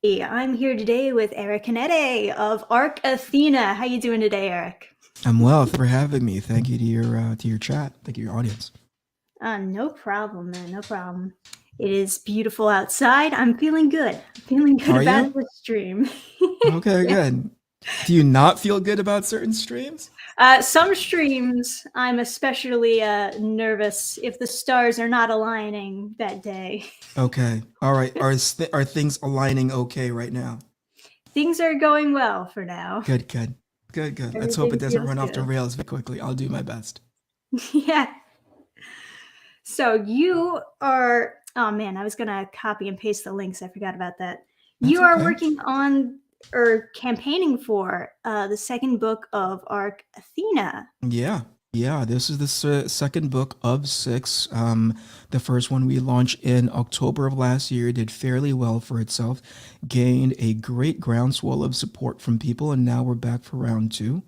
I'm here today with Eric Canete of Arc Athena. How you doing today, Eric? I'm well. Thanks for having me. Thank you to your chat. Thank you, your audience. No problem, man. No problem. It is beautiful outside. I'm feeling good. I'm feeling good Are about you? this stream. Okay, Yeah. good. Do you not feel good about certain streams? Some streams, I'm especially nervous if the stars are not aligning that day. Okay. All right. Are things aligning okay right now? Things are going well for now. Good, good. Good, good. Let's hope it Everything doesn't feels run off the good. rails very quickly. I'll do my best. Yeah. So you are, oh man, I was going to copy and paste the links. I forgot about that. That's You are okay. working on or campaigning for the second book of Arc Athena. Yeah. Yeah, this is the second book of six. The first one we launched in October of last year did fairly well for itself, gained a great groundswell of support from people, and now we're back for round two.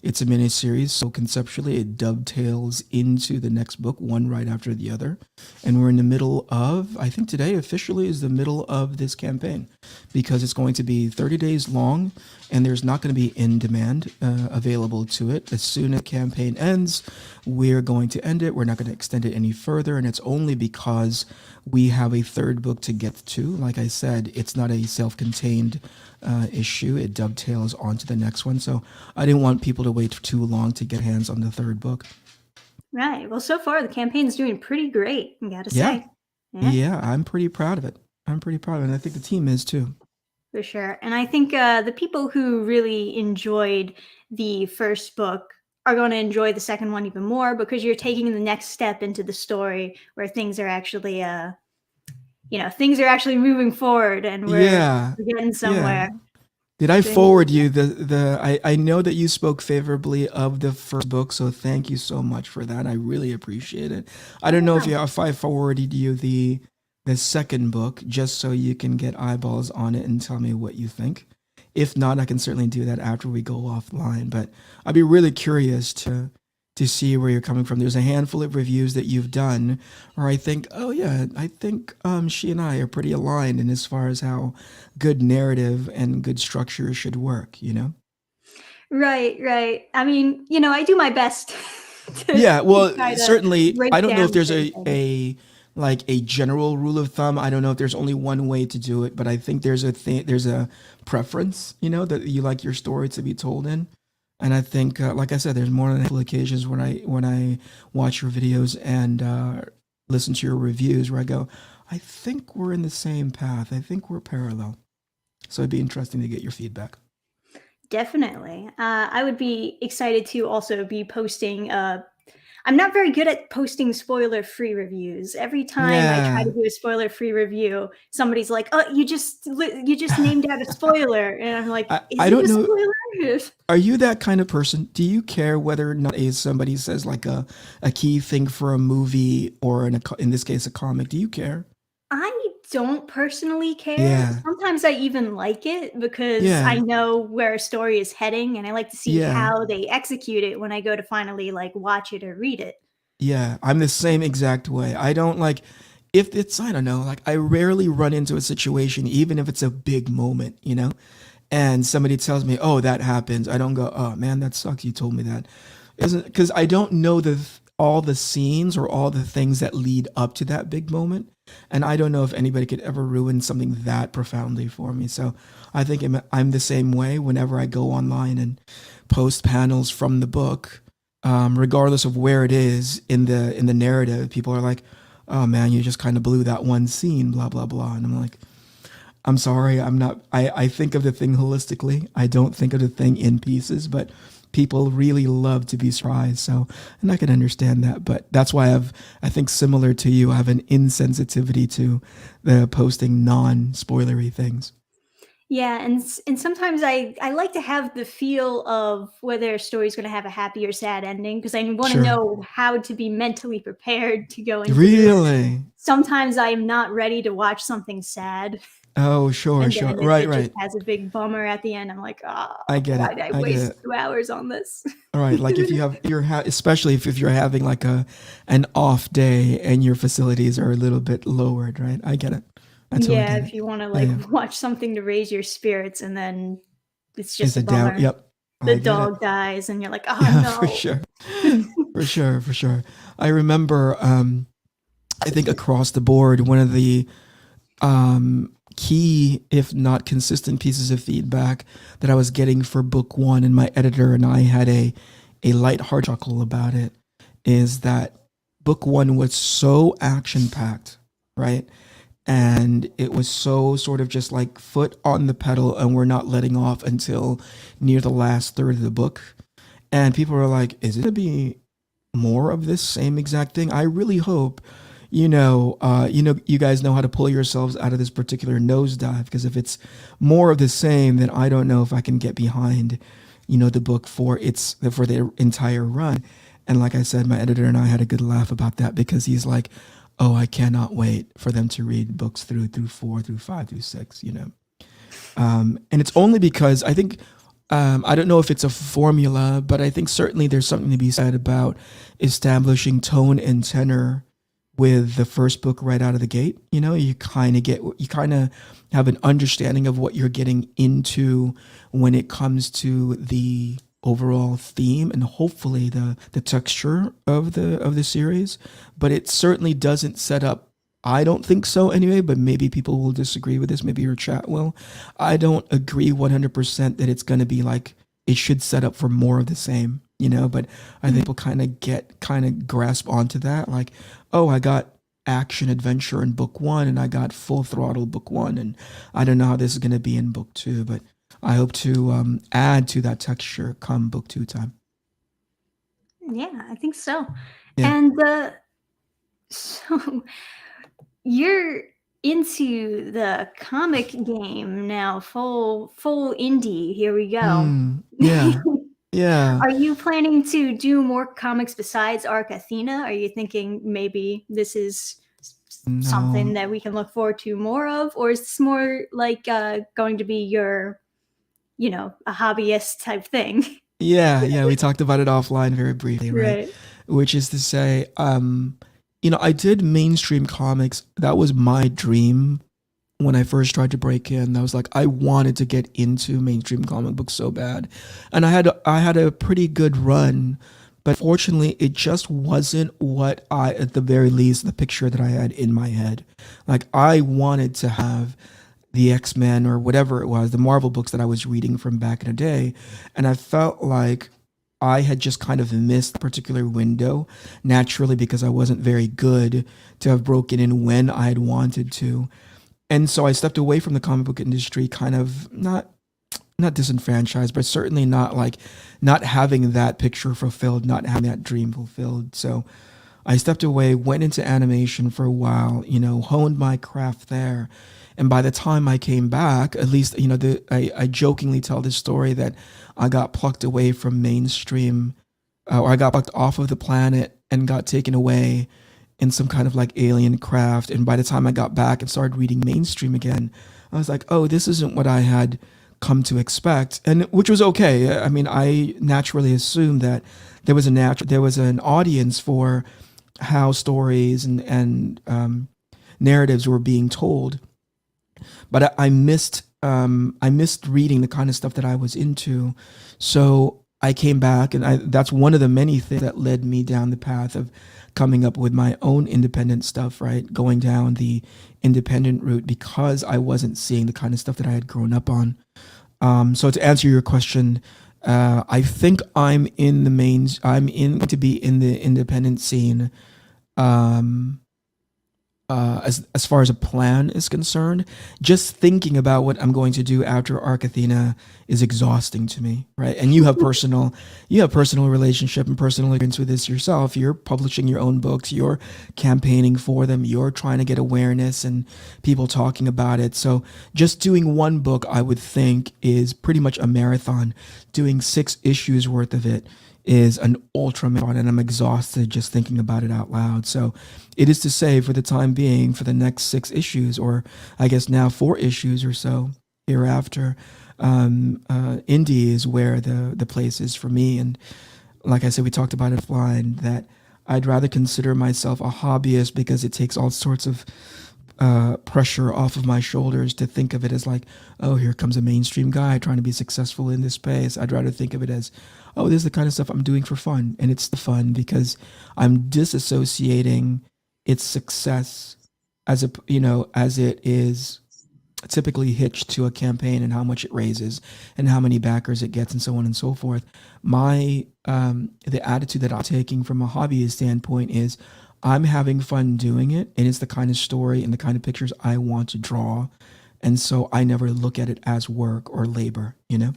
It's a mini series, so conceptually it dovetails into the next book, one right after the other. And we're in the middle of, I think today officially is the middle of this campaign because it's going to be 30 days long and there's not going to be in demand available to it. As soon as the campaign ends, we're going to end it. We're not going to extend it any further. And it's only because we have a third book to get to. Like I said, it's not a self contained issue. It dovetails onto the next one. So I didn't want people to wait too long to get hands on the third book. Right. Well, so far the campaign's doing pretty great, I gotta Yeah. say. Yeah, Yeah, I'm pretty proud of it. I'm pretty proud of it. And I think the team is too. for sure. And I think the people who really enjoyed the first book are going to enjoy the second one even more because you're taking the next step into the story where things are actually things are actually moving forward and we're Yeah. getting Yeah. somewhere. Did I Doing forward you I know that you spoke favorably of the first book, so thank you so much for that. I really appreciate it. I don't know Yeah. if I forwarded you the second book just so you can get eyeballs on it and tell me what you think. If not, I can certainly do that after we go offline. But I'd be really curious to see where you're coming from. There's a handful of reviews that you've done where I think, oh yeah, I think she and I are pretty aligned in as far as how good narrative and good structure should work, you know? Right, right. I mean, I do my best to Yeah, well, try to certainly, break I don't know if down there's certain things. a general rule of thumb. I don't know if there's only one way to do it, but I think there's a preference, you know, that you like your story to be told in. And I think, like I said, there's more than a handful of occasions when I watch your videos and listen to your reviews where I go, I think we're in the same path. I think we're parallel. So it'd be interesting to get your feedback. Definitely. I would be excited to also be posting. I'm not very good at posting spoiler-free reviews. Every time I try to Yeah, do a spoiler-free review, somebody's like, "Oh, you just named out a spoiler," and I'm like, "Is I it don't a know. spoiler?" Are you that kind of person? Do you care whether or not somebody says like a key thing for a movie or in this case a comic? Do you care? I don't personally care. Yeah, Sometimes I even like it because I yeah, know where a story is heading, and I like to see yeah, how they execute it when I go to finally like watch it or read it. yeah. I'm the same exact way. I don't like if it's I don't know, like I rarely run into a situation, even if it's a big moment, you know, and somebody tells me, "Oh, that happens." I don't go, "Oh man, that sucks. You told me that." Isn't because I don't know all the scenes or all the things that lead up to that big moment, and I don't know if anybody could ever ruin something that profoundly for me. So I think I'm the same way. Whenever I go online and post panels from the book, regardless of where it is in the narrative, people are like, "Oh man, you just kind of blew that one scene," blah blah blah, and I'm like, I'm sorry, I'm not. I think of the thing holistically. I don't think of the thing in pieces, but people really love to be surprised. So, and I can understand that. But that's why I think similar to you, I have an insensitivity to the posting non-spoilery things. Yeah, and sometimes I like to have the feel of whether a story's gonna have a happy or sad ending because I wanna Sure. know how to be mentally prepared to go into this. Really? Sometimes I'm not ready to watch something sad, Oh, sure, and sure. then if Right, it just right. has a big bummer at the end, I'm like, I "Oh, get why it. did I I get waste it. 2 hours on this?" All right, like if you have especially if you're having like a an off day and your facilities are a little bit lowered, right? I get it. I totally Yeah, get if it. you want to Yeah, like yeah. watch something to raise your spirits and then it's Is just a it down? bummer. Yep. The I get it. dog dies and you're like, oh Yeah, for no. sure. For sure, for sure. I remember, I think across the board, one of the key, if not consistent, pieces of feedback that I was getting for book one, and my editor and I had a lighthearted chuckle about it, is that book one was so action packed, right? And it was so sort of just like foot on the pedal, and we're not letting off until near the last third of the book. And people were like, is it going to be more of this same exact thing? I really hope, you guys know how to pull yourselves out of this particular nosedive, because if it's more of the same, then I don't know if I can get behind, the book for the entire run. And like I said, my editor and I had a good laugh about that, because he's like, oh, I cannot wait for them to read books through four, through five, through six. And it's only because I think, I don't know if it's a formula, but I think certainly there's something to be said about establishing tone and tenor with the first book right out of the gate. You kind of have an understanding of what you're getting into when it comes to the overall theme and hopefully the texture of the series. But it certainly doesn't set up, I don't think so anyway, but maybe people will disagree with this. Maybe your chat will. I don't agree 100% that it's going to be like it should set up for more of the same, but I think people kind of grasp onto that. Like, oh, I got action adventure in book one and I got full throttle book one. And I don't know how this is going to be in book two, but I hope to add to that texture come book two time. Yeah, I think so. Yeah. And so you're into the comic game now, full indie. Here we go. Yeah. Yeah. Are you planning to do more comics besides Arc Athena? Are you thinking maybe this is something No. that we can look forward to more of, or is this more like going to be your, a hobbyist type thing? Yeah, yeah, we talked about it offline very briefly, right? Right. Which is to say, I did mainstream comics. That was my dream when I first tried to break in. I was like, I wanted to get into mainstream comic books so bad, and I had a pretty good run, but fortunately, it just wasn't what at the very least, the picture that I had in my head. Like I wanted to have the X-Men or whatever it was, the Marvel books that I was reading from back in the day. And I felt like I had just kind of missed a particular window naturally because I wasn't very good to have broken in when I had wanted to. And so I stepped away from the comic book industry, kind of not disenfranchised, but certainly not like not having that picture fulfilled, not having that dream fulfilled. So I stepped away, went into animation for a while, honed my craft there. And by the time I came back, at least, I jokingly tell this story that I got plucked away from mainstream, or I got plucked off of the planet and got taken away in some kind of like alien craft. And by the time I got back and started reading mainstream again, I was like, oh, this isn't what I had come to expect, and which was okay. I mean, I naturally assumed that there was an audience for how stories and narratives were being told, but I missed reading the kind of stuff that I was into. So I came back, and that's one of the many things that led me down the path of coming up with my own independent stuff, right? Going down the independent route because I wasn't seeing the kind of stuff that I had grown up on. So to answer your question, I think I'm in to be in the independent scene, um, as far as a plan is concerned. Just thinking about what I'm going to do after Arc Athena is exhausting to me, right? And you have personal relationship and personal experience with this yourself. You're publishing your own books, you're campaigning for them, you're trying to get awareness and people talking about it. So just doing one book, I would think, is pretty much a marathon. Doing 6 issues worth of it is an ultra marathon, and I'm exhausted just thinking about it out loud. So it is to say, for the time being, for the next 6 issues, or I guess now 4 issues or so hereafter, indie is where the place is for me. And like I said, we talked about it offline, that I'd rather consider myself a hobbyist because it takes all sorts of pressure off of my shoulders to think of it as like, oh, here comes a mainstream guy trying to be successful in this space. I'd rather think of it as, oh, this is the kind of stuff I'm doing for fun. And it's the fun because I'm disassociating its success as a, as it is typically hitched to a campaign and how much it raises and how many backers it gets and so on and so forth. My the attitude that I'm taking from a hobbyist standpoint is I'm having fun doing it, and it's the kind of story and the kind of pictures I want to draw, and so I never look at it as work or labor, you know.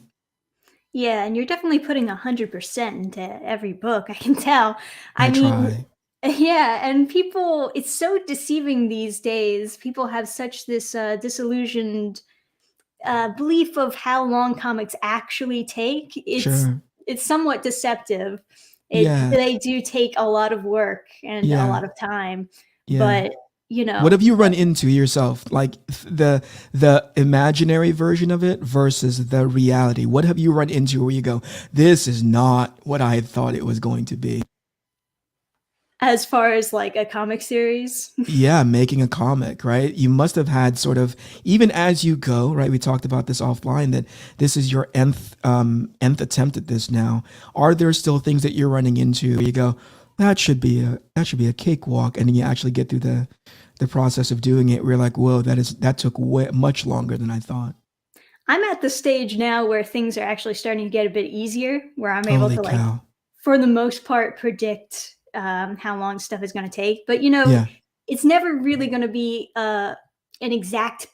Yeah, and you're definitely putting 100% into every book. I can tell. I I mean, try. yeah, and people, it's so deceiving these days. People have such this disillusioned belief of how long comics actually take. Sure. It's somewhat deceptive. Yeah. They do take a lot of work and a Yeah. lot of time, Yeah. but you What have know, you run into yourself, like the imaginary version of it versus the reality? What have you run into where you go, this is not what I thought it was going to be? as far as like a comic series. Yeah, making a comic, right? You must have had sort of, even as you go, right? We talked about this offline, that this is your nth attempt at this now. Are there still things that you're running into where you go, that should be a cakewalk, and then you actually get through the process of doing it? We're like, whoa, that took much longer than I thought. I'm at the stage now where things are actually starting to get a bit easier, where I'm able Holy to, like, cow! for the most part, predict how long stuff is going to take. But Yeah, it's never really going to be an exact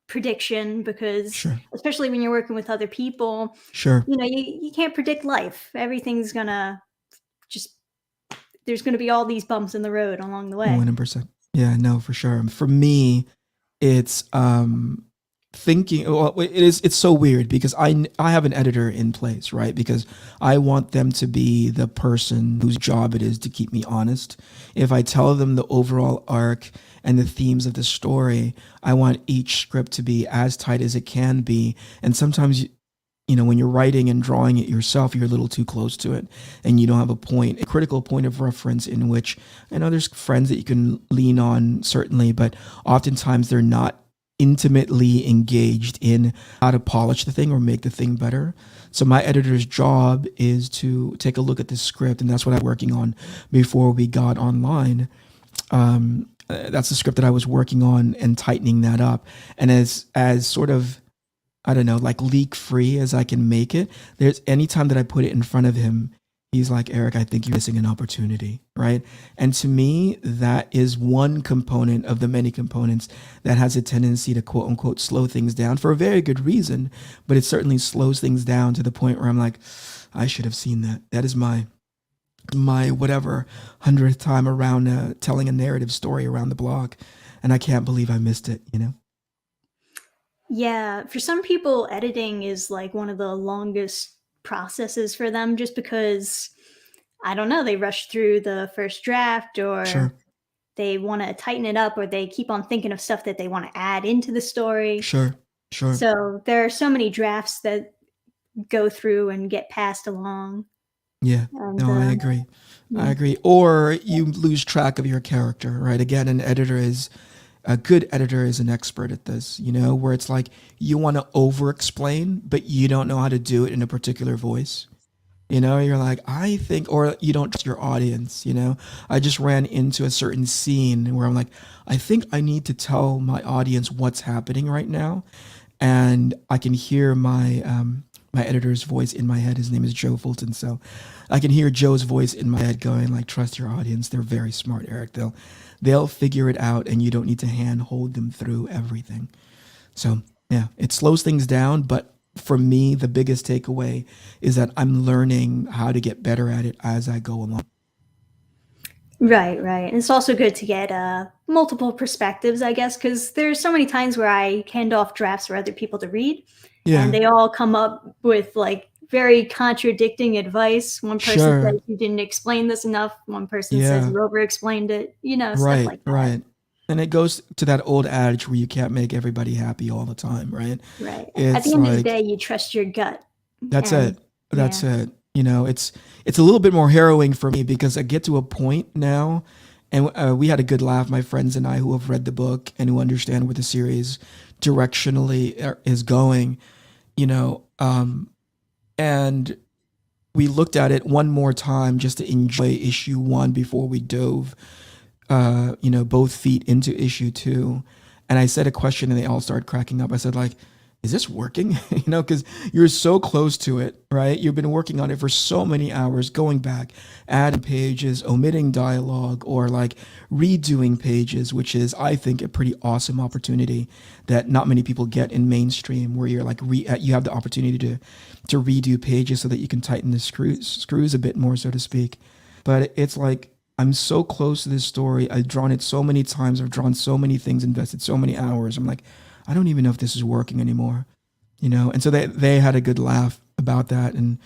prediction because, sure, especially when you're working with other people, sure, you can't predict life. Everything's gonna just there's going to be all these bumps in the road along the way. 100%. Yeah, no, for sure. For me, it's thinking, well, it's so weird because I have an editor in place, right? Because I want them to be the person whose job it is to keep me honest. If I tell them the overall arc and the themes of the story, I want each script to be as tight as it can be. And sometimes when you're writing and drawing it yourself, you're a little too close to it and you don't have a critical point of reference in which, I know there's friends that you can lean on, certainly, but oftentimes they're not intimately engaged in how to polish the thing or make the thing better. So my editor's job is to take a look at the script, and that's what I'm working on before we got online. That's the script that I was working on and tightening that up. And as sort of, I don't know, like leak free as I can make it. There's anytime that I put it in front of him, he's like, Eric, I think you're missing an opportunity, right? And to me, that is one component of the many components that has a tendency to quote unquote slow things down for a very good reason, but it certainly slows things down to the point where I'm like, I should have seen that. That is my whatever 100th time around telling a narrative story around the block, and I can't believe I missed it. Yeah, for some people, editing is like one of the longest processes for them just because, I don't know, they rush through the first draft or Sure, they want to tighten it up or they keep on thinking of stuff that they want to add into the story. sure, sure. So there are so many drafts that go through and get passed along. Yeah, And no, I agree. I yeah. agree. Or you lose track of your character, right? Again, a good editor is an expert at this, where it's like you want to over explain, but you don't know how to do it in a particular voice. You're like, I think, or you don't trust your audience. I just ran into a certain scene where I'm like, I think I need to tell my audience what's happening right now. And I can hear my editor's voice in my head. His name is Joe Fulton. So I can hear Joe's voice in my head going like, trust your audience. They're very smart, Eric. They'll figure it out and you don't need to hand hold them through everything. So yeah, it slows things down, but for me, the biggest takeaway is that I'm learning how to get better at it as I go along. Right, right. And it's also good to get multiple perspectives, I guess, because there's so many times where I hand off drafts for other people to read, and Yeah, they all come up with like very contradicting advice. One person sure. says you didn't explain this enough. One person says Yeah, you over explained it. Stuff right, like that. right. And it goes to that old adage where you can't make everybody happy all the time, right? Right. At the It's end of the like, day, you trust your gut, that's and it. That's yeah. it. It's a little bit more harrowing for me because I get to a point now And we had a good laugh, my friends and I, who have read the book and who understand where the series directionally is going, you know. And we looked at it one more time just to enjoy issue one before we dove, both feet into issue two. And I said a question and they all started cracking up. I said, like, is this working? Because you're so close to it, right? You've been working on it for so many hours, going back, adding pages, omitting dialogue, or like redoing pages, which is, I think, a pretty awesome opportunity that not many people get in mainstream, where you're like, you have the opportunity to redo pages so that you can tighten the screws a bit more, so to speak. But it's like, I'm so close to this story. I've drawn it so many times. I've drawn so many things, invested so many hours. I'm like, I don't even know if this is working anymore, And so they had a good laugh about that, and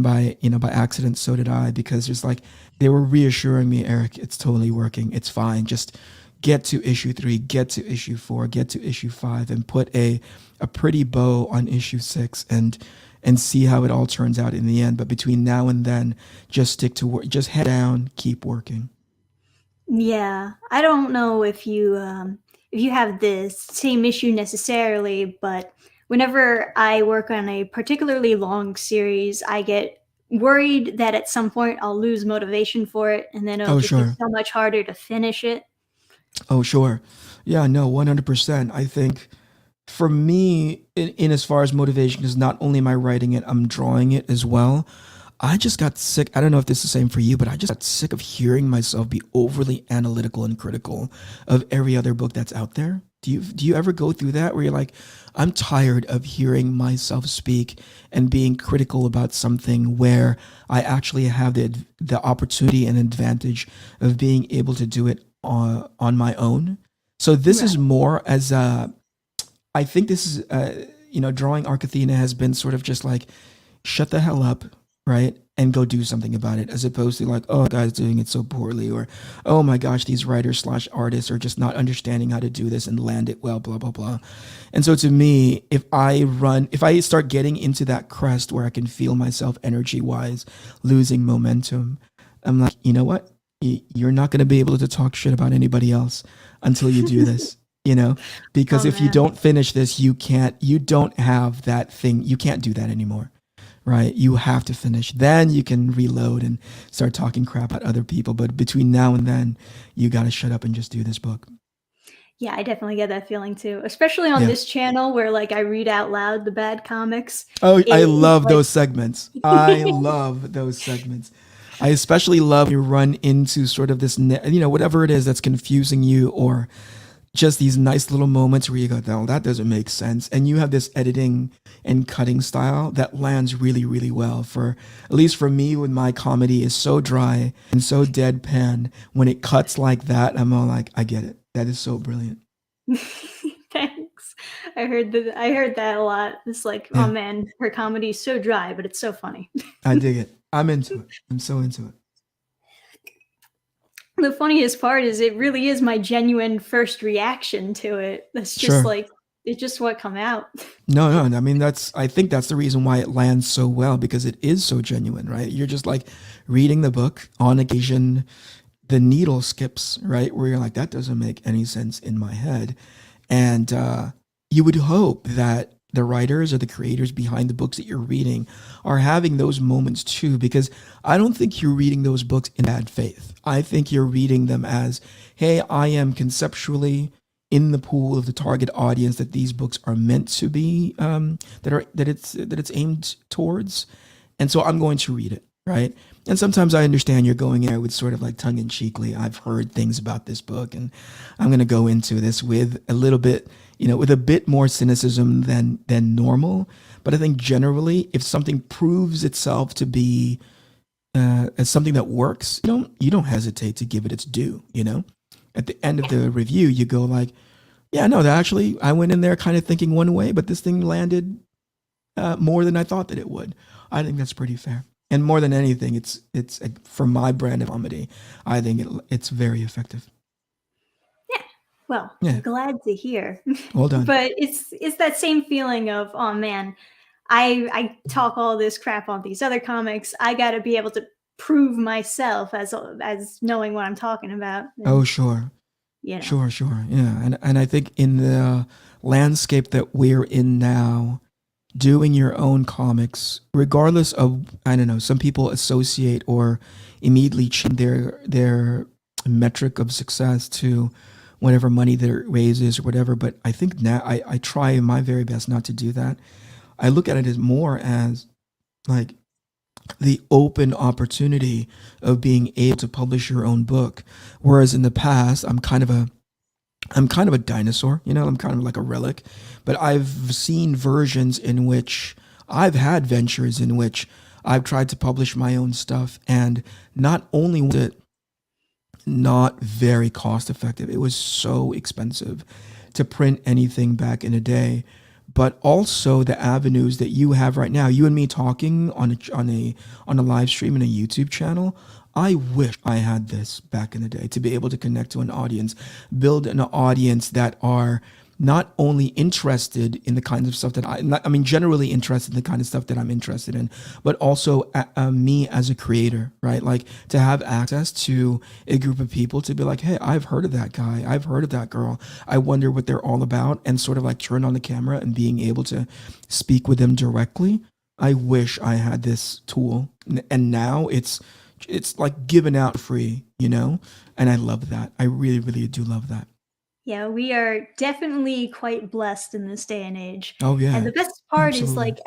by accident, so did I, because it's like they were reassuring me, Eric, it's totally working. It's fine. Just get to issue 3, get to issue 4, get to issue 5, and put a pretty bow on issue 6, and see how it all turns out in the end. But between now and then, just stick to work. Just head down, keep working. Yeah, I don't know if you have the same issue necessarily, but whenever I work on a particularly long series, I get worried that at some point I'll lose motivation for it, and then it'll Oh, just be sure. so much harder to finish it. Oh, sure. Yeah, no, 100%. I think for me, in as far as motivation, is not only am I writing it, I'm drawing it as well. I just got sick. I don't know if this is the same for you, but I just got sick of hearing myself be overly analytical and critical of every other book that's out there. Do you ever go through that where you're like, I'm tired of hearing myself speak and being critical about something where I actually have the opportunity and advantage of being able to do it on my own. So this is Right. more as a, I think this is, drawing Arc Athena has been sort of just like, shut the hell up, right? And go do something about it, as opposed to like, oh, guy's doing it so poorly, or oh my gosh, these writers slash artists are just not understanding how to do this and land it well, blah, blah, blah. And so to me, if I start getting into that crest where I can feel myself energy wise losing momentum, I'm like, you know what? You're not going to be able to talk shit about anybody else until you do this, because Oh if you man. don't finish this, you don't have that thing, you can't do that anymore, right? You have to finish. Then you can reload and start talking crap at other people. But between now and then, you got to shut up and just do this book. Yeah, I definitely get that feeling too, especially on Yeah. this channel where like I read out loud the bad comics. Oh, I It's love like those segments. I love those segments. I especially love when you run into sort of this, whatever it is that's confusing you, or just these nice little moments where you go, no, that doesn't make sense. And you have this editing and cutting style that lands really, really well. At least for me, when my comedy is so dry and so deadpan, when it cuts like that, I'm all like, I get it. That is so brilliant. thanks. I heard that a lot. It's like, oh Yeah, man, her comedy's so dry, but it's so funny. I dig it. I'm into it. I'm so into it. The funniest part is it really is my genuine first reaction to it. That's just Sure. like it's just what come out. No, no. I mean, I think that's the reason why it lands so well, because it is so genuine, right? You're just like reading the book. On occasion, the needle skips, right? Where you're like, that doesn't make any sense in my head. And you would hope that the writers or the creators behind the books that you're reading are having those moments too, because I don't think you're reading those books in bad faith. I think you're reading them as, hey, I am conceptually in the pool of the target audience that these books are meant to be, that it's aimed towards, and so I'm going to read it, right? And sometimes I understand you're going in there with sort of like tongue in cheekly. I've heard things about this book, and I'm going to go into this with a little bit, with a bit more cynicism than normal. But I think generally, if something proves itself to be as something that works, you don't hesitate to give it its due. At the end of the review, you go like, yeah, no, that actually, I went in there kind of thinking one way, but this thing landed more than I thought that it would. I think that's pretty fair. And more than anything, it's for my brand of comedy, I think it's very effective. Yeah. Well, Yeah, I'm glad to hear. well done. But it's that same feeling of, oh man, I talk all this crap on these other comics. I got to be able to prove myself as knowing what I'm talking about. Oh, And sure. you know, Sure, sure. Yeah. And I think in the landscape that we're in now, doing your own comics, regardless of, I don't know, some people associate or immediately change their metric of success to whatever money their raises or whatever. But I think now I try my very best not to do that. I look at it as more as like the open opportunity of being able to publish your own book. Whereas in the past, I'm kind of a dinosaur, you know, I'm kind of like a relic, but I've seen versions in which I've had ventures in which I've tried to publish my own stuff, and not only was it not very cost effective, it was so expensive to print anything back in the day, but also the avenues that you have right now, you and me talking on a live stream and a YouTube channel. I wish I had this back in the day to be able to connect to an audience, build an audience that are not only interested in the kinds of stuff that I mean, generally interested in the kind of stuff that I'm interested in, but also me as a creator, right? Like to have access to a group of people to be like, hey, I've heard of that guy, I've heard of that girl, I wonder what they're all about, and sort of like turn on the camera and being able to speak with them directly. I wish I had this tool, and now it's like given out free, you know, and I love that. I really, really do love that. yeah, we are definitely quite blessed in this day and age. Oh And yeah, the best part is absolutely.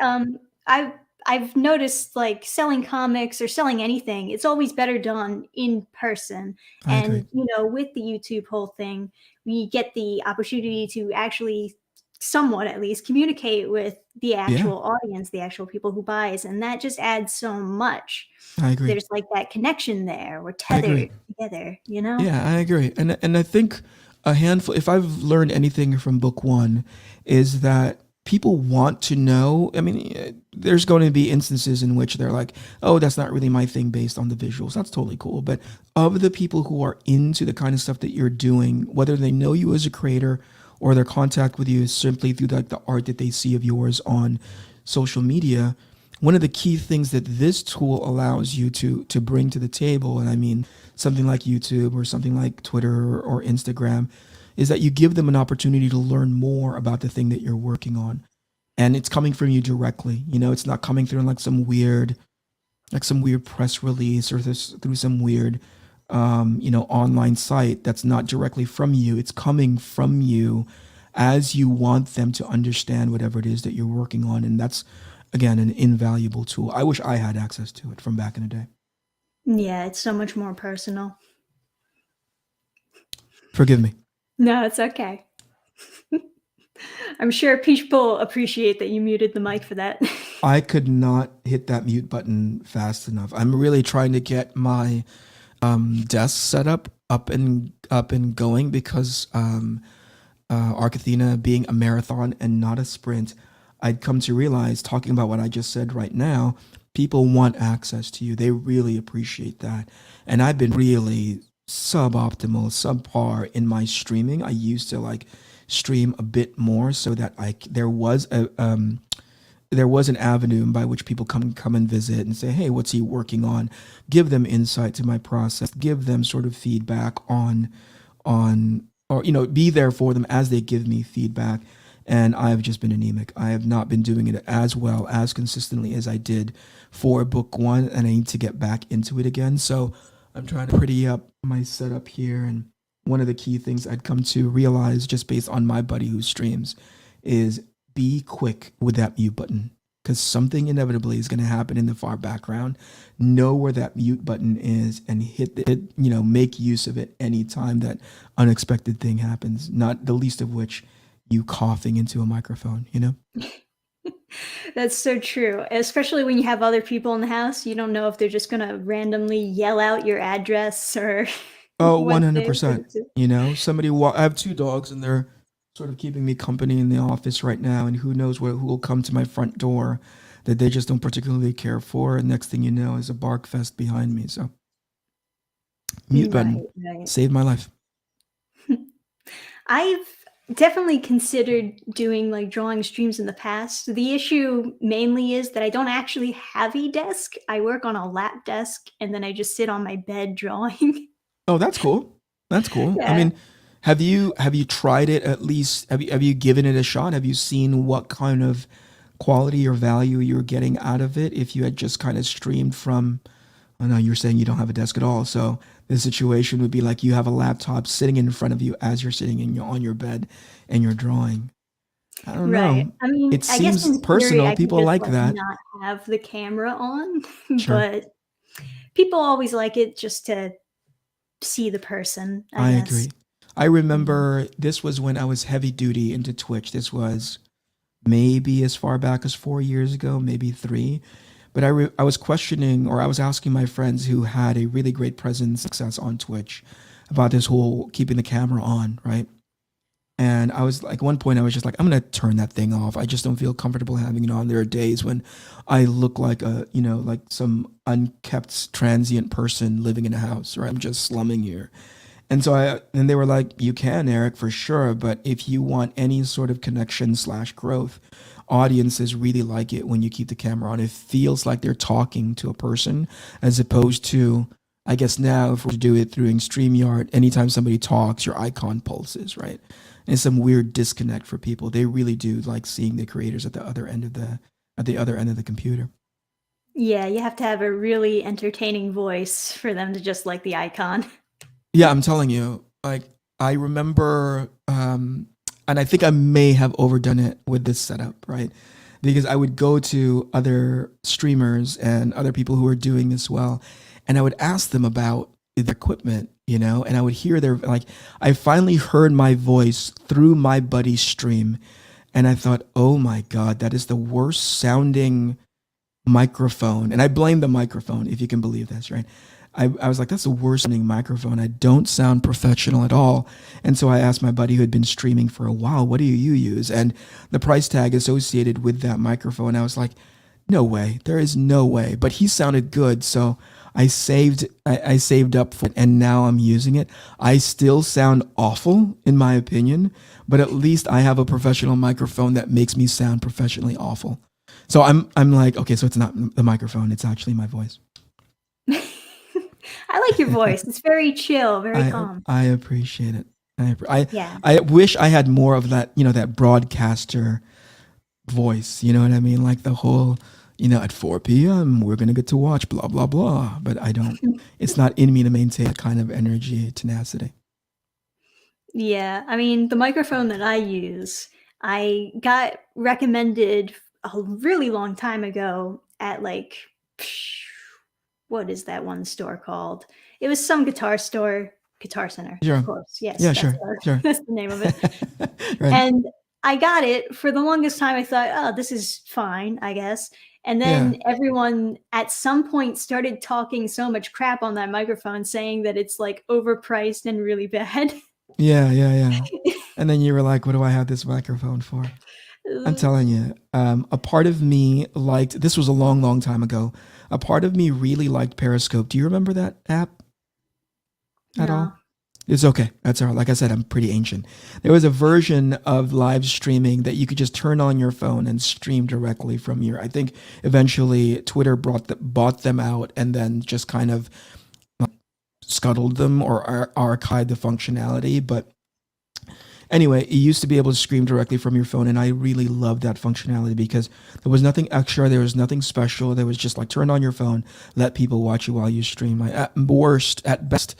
like I've noticed like selling comics or selling anything, it's always better done in person. I agree. And with the YouTube whole thing, we get the opportunity to actually somewhat at least communicate with the Yeah, actual audience, the actual people who buys, and that just adds so much. I agree. There's like that connection there. We're I tethered agree. together. Yeah, I agree. And I think a handful, if I've learned anything from book one, is that people want to know. I mean, there's going to be instances in which they're like, oh, that's not really my thing based on the visuals. That's totally cool. But of the people who are into the kind of stuff that you're doing, whether they know you as a creator or their contact with you is simply through like the art that they see of yours on social media, one of the key things that this tool allows you to bring to the table, and I mean something like YouTube or something like Twitter or Instagram, is that you give them an opportunity to learn more about the thing that you're working on, and it's coming from you directly. You know, it's not coming through like some weird press release or through some weird online site that's not directly from you. It's coming from you as you want them to understand whatever it is that you're working on. And that's, again, an invaluable tool. I wish I had access to it from back in the day. Yeah, it's so much more personal. Forgive me. No, it's okay. I'm sure people appreciate that you muted the mic for that. I could not hit that mute button fast enough. I'm really trying to get my desk set up and going because Athena being a marathon and not a sprint, I'd come to realize, talking about what I just said right now, people want access to you. They really appreciate that. And I've been really suboptimal, subpar in my streaming. I used to like stream a bit more so that there was an avenue by which people come and visit and say, hey, what's he working on? Give them insight to my process, give them sort of feedback on or be there for them as they give me feedback. And I've just been anemic. I have not been doing it as well, as consistently as I did for book one, and I need to get back into it again. So I'm trying to pretty up my setup here. And one of the key things I'd come to realize just based on my buddy who streams is be quick with that mute button, because something inevitably is going to happen in the far background. Know where that mute button is and hit it, make use of it anytime that unexpected thing happens, not the least of which you coughing into a microphone. That's so true. Especially when you have other people in the house, you don't know if they're just gonna randomly yell out your address or Oh, what they 100%. I have two dogs and they're sort of keeping me company in the office right now, and who knows who will come to my front door that they just don't particularly care for, and next thing you know is a bark fest behind me. So mute Right, button right. saved my life. I've definitely considered doing like drawing streams in the past. The issue mainly is that I don't actually have a desk. I work on a lap desk and then I just sit on my bed drawing. Oh, that's cool. That's cool. I Yeah. mean, have you tried it at least? Have you given it a shot? Have you seen what kind of quality or value you're getting out of it if you had just kind of streamed from? I know you're saying you don't have a desk at all, so the situation would be like you have a laptop sitting in front of you as you're sitting on your bed and you're drawing. I don't Right. know. I mean, It I guess seems in theory personal. I could People just like like that. not have the camera on, Sure. but people always like it just to see the person, I I guess. agree. I Mhm. remember this was when I was heavy duty into Twitch. This was maybe as far back as 4 years ago, maybe three. But I was questioning, or I was asking my friends who had a really great presence success on Twitch about this whole keeping the camera on, right? And I was like, at one point, I was just like, I'm gonna turn that thing off. I just don't feel comfortable having it on. There are days when I look like like some unkept transient person living in a house, right? I'm just slumming here. And they were like, you can, Eric, for sure. But if you want any sort of connection slash growth, audiences really like it when you keep the camera on. It feels like they're talking to a person as opposed to, I guess now, if we're to do it through StreamYard, anytime somebody talks, your icon pulses, right? And it's some weird disconnect for people. They really do like seeing the creators at the other end of the computer. Yeah, you have to have a really entertaining voice for them to just like the icon. Yeah, I'm telling you, like I remember, and I think I may have overdone it with this setup, right? Because I would go to other streamers and other people who were doing this well, and I would ask them about their equipment, and I would hear their like. I finally heard my voice through my buddy's stream, and I thought, oh my god, that is the worst sounding microphone. And I blame the microphone, if you can believe this, right? I was like, that's the worst sounding microphone. I don't sound professional at all. And so I asked my buddy who had been streaming for a while, what do you use? And the price tag associated with that microphone, I was like, no way. There is no way. But he sounded good. So I saved up for it and now I'm using it. I still sound awful in my opinion, but at least I have a professional microphone that makes me sound professionally awful. So I'm like, okay, so it's not the microphone, it's actually my voice. I like your voice. It's very chill, very calm. I appreciate it. I Yeah. I wish I had more of that, that broadcaster voice. You know what I mean? Like the whole, at 4 p.m. we're gonna get to watch blah blah blah. But I don't. It's not in me to maintain that kind of energy, tenacity. Yeah, I mean, the microphone that I use, I got recommended a really long time ago at like, what is that one store called? It was some guitar store, Guitar Center, of Sure. course. Yes, Yeah. Sure. Sure. that's the name of it. Right. And I got it for the longest time. I thought, oh, this is fine, I guess. And Yeah. then everyone at some point started talking so much crap on that microphone, saying that it's like overpriced and really bad. Yeah. Yeah. Yeah. And then you were like, what do I have this microphone for? I'm telling you, a part of me liked, this was a long, long time ago. A part of me really liked Periscope. Do you remember that app at all? No. It's okay. That's all right. Like I said, I'm pretty ancient. There was a version of live streaming that you could just turn on your phone and stream directly from your. I think eventually Twitter bought them out and then just kind of scuttled them or archived the functionality. But anyway, you used to be able to stream directly from your phone, and I really loved that functionality because there was nothing extra, there was nothing special. There was just like turn on your phone, let people watch you while you stream. Like at best,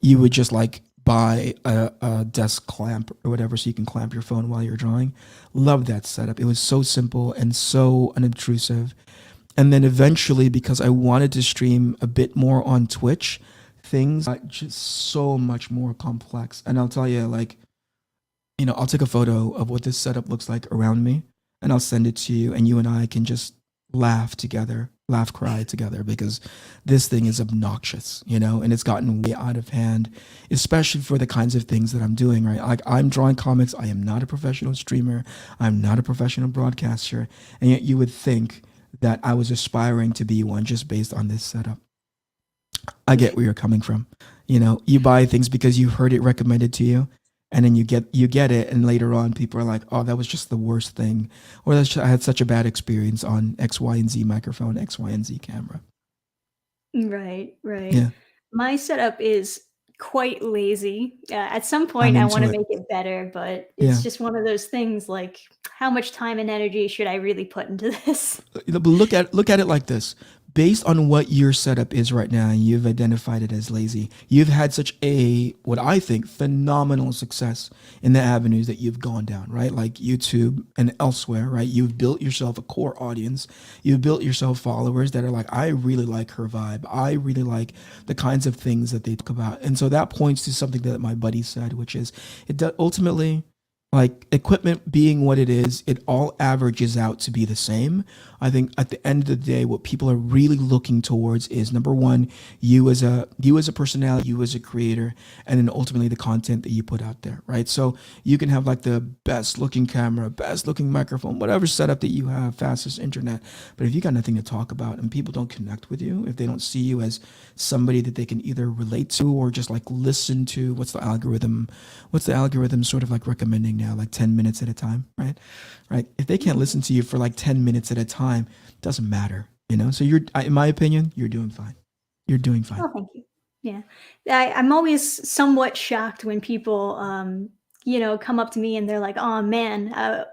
you would just like buy a desk clamp or whatever so you can clamp your phone while you're drawing. Love that setup. It was so simple and so unobtrusive. And then eventually, because I wanted to stream a bit more on Twitch, things got just so much more complex. And I'll tell you, like, I'll take a photo of what this setup looks like around me and I'll send it to you and you and I can just laugh together, laugh, cry together because this thing is obnoxious, and it's gotten way out of hand, especially for the kinds of things that I'm doing, right? Like I'm drawing comics. I am not a professional streamer. I'm not a professional broadcaster. And yet you would think that I was aspiring to be one just based on this setup. I get where you're coming from. You buy things because you heard it recommended to you and then you get it, and later on people are like, oh, that was just the worst thing, or I had such a bad experience on X, Y, and Z microphone, X, Y, and Z camera. Right, right. Yeah, My setup is quite lazy. At some I'm point, I want into to it. make it better, but it's Yeah. just one of those things like, how much time and energy should I really put into this? But look at it like this. Based on what your setup is right now, and you've identified it as lazy, you've had such a, what I think, phenomenal success in the avenues that you've gone down, right? Like YouTube and elsewhere, right? You've built yourself a core audience. You've built yourself followers that are like, I really like her vibe. I really like the kinds of things that they talk about. And so that points to something that my buddy said, which is ultimately, like equipment being what it is, it all averages out to be the same. I think at the end of the day, what people are really looking towards is, number one, you as a personality, you as a creator, and then ultimately the content that you put out there, right? So you can have like the best looking camera, best looking microphone, whatever setup that you have, fastest internet, but if you got nothing to talk about and people don't connect with you, if they don't see you as somebody that they can either relate to or just like listen to, what's the algorithm sort of like recommending now, like 10 minutes at a time, right? Right, if they can't listen to you for like 10 minutes at a time, it doesn't matter, so in my opinion, you're doing fine. You're doing fine. Oh, thank you. Yeah. I'm always somewhat shocked when people, come up to me and they're like, oh man,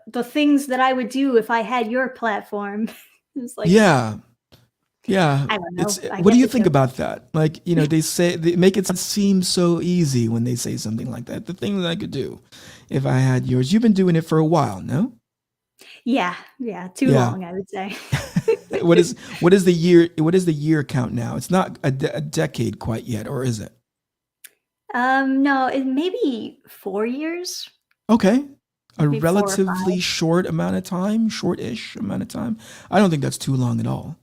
the things that I would do if I had your platform. It's like, Yeah, yeah. I don't It's know. I What do guess you it think shows. about that? Like, they make it seem so easy when they say something like that. The thing that I could do if I had yours. You've been doing it for a while, no? Yeah. Yeah. Too Yeah. long, I would say. What is the year count now? It's not a decade quite yet, or is it? No, it maybe 4 years, Okay. A maybe 4 or 5. relatively short-ish amount of time. I don't think that's too long at all.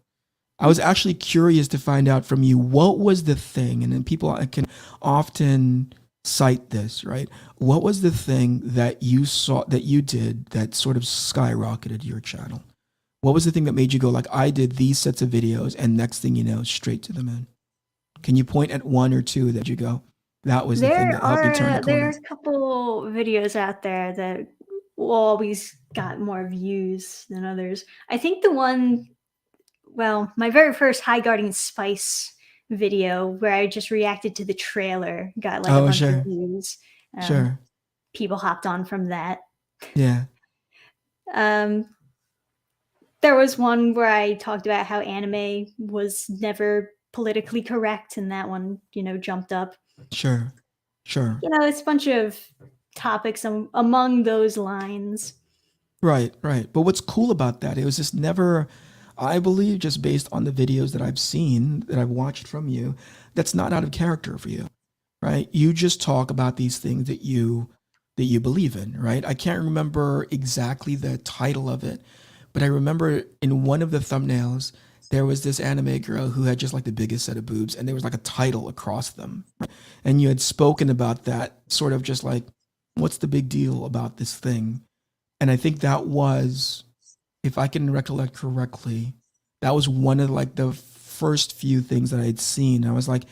I was actually curious to find out from you, what was the thing, and then people can often cite this, right? What was the thing that you saw that you did that sort of skyrocketed your channel? What was the thing that made you go like, I did these sets of videos, and next thing you know, straight to the moon? Can you point at one or two that you go, that was the thing that helped me turn the There are corner? a couple videos out there that will always got more views than others. I think the one, well, my very first High Guardian Spice video where I just reacted to the trailer got like a Oh, bunch of sure, views. Um, sure, People hopped on from that. yeah, Um, there was one where I talked about how anime was never politically correct, and that one, jumped up. sure, sure. It's a bunch of topics among those lines. Right, right. But what's cool about that, it was just never, I believe, just based on the videos that I've seen, that I've watched from you, that's not out of character for you, right? You just talk about these things that you believe in, right? I can't remember exactly the title of it, but I remember in one of the thumbnails there was this anime girl who had just like the biggest set of boobs, and there was like a title across them. And you had spoken about that, sort of just like, what's the big deal about this thing? And I think that was, if I can recollect correctly, that was one of like the first few things that I had seen. I was like,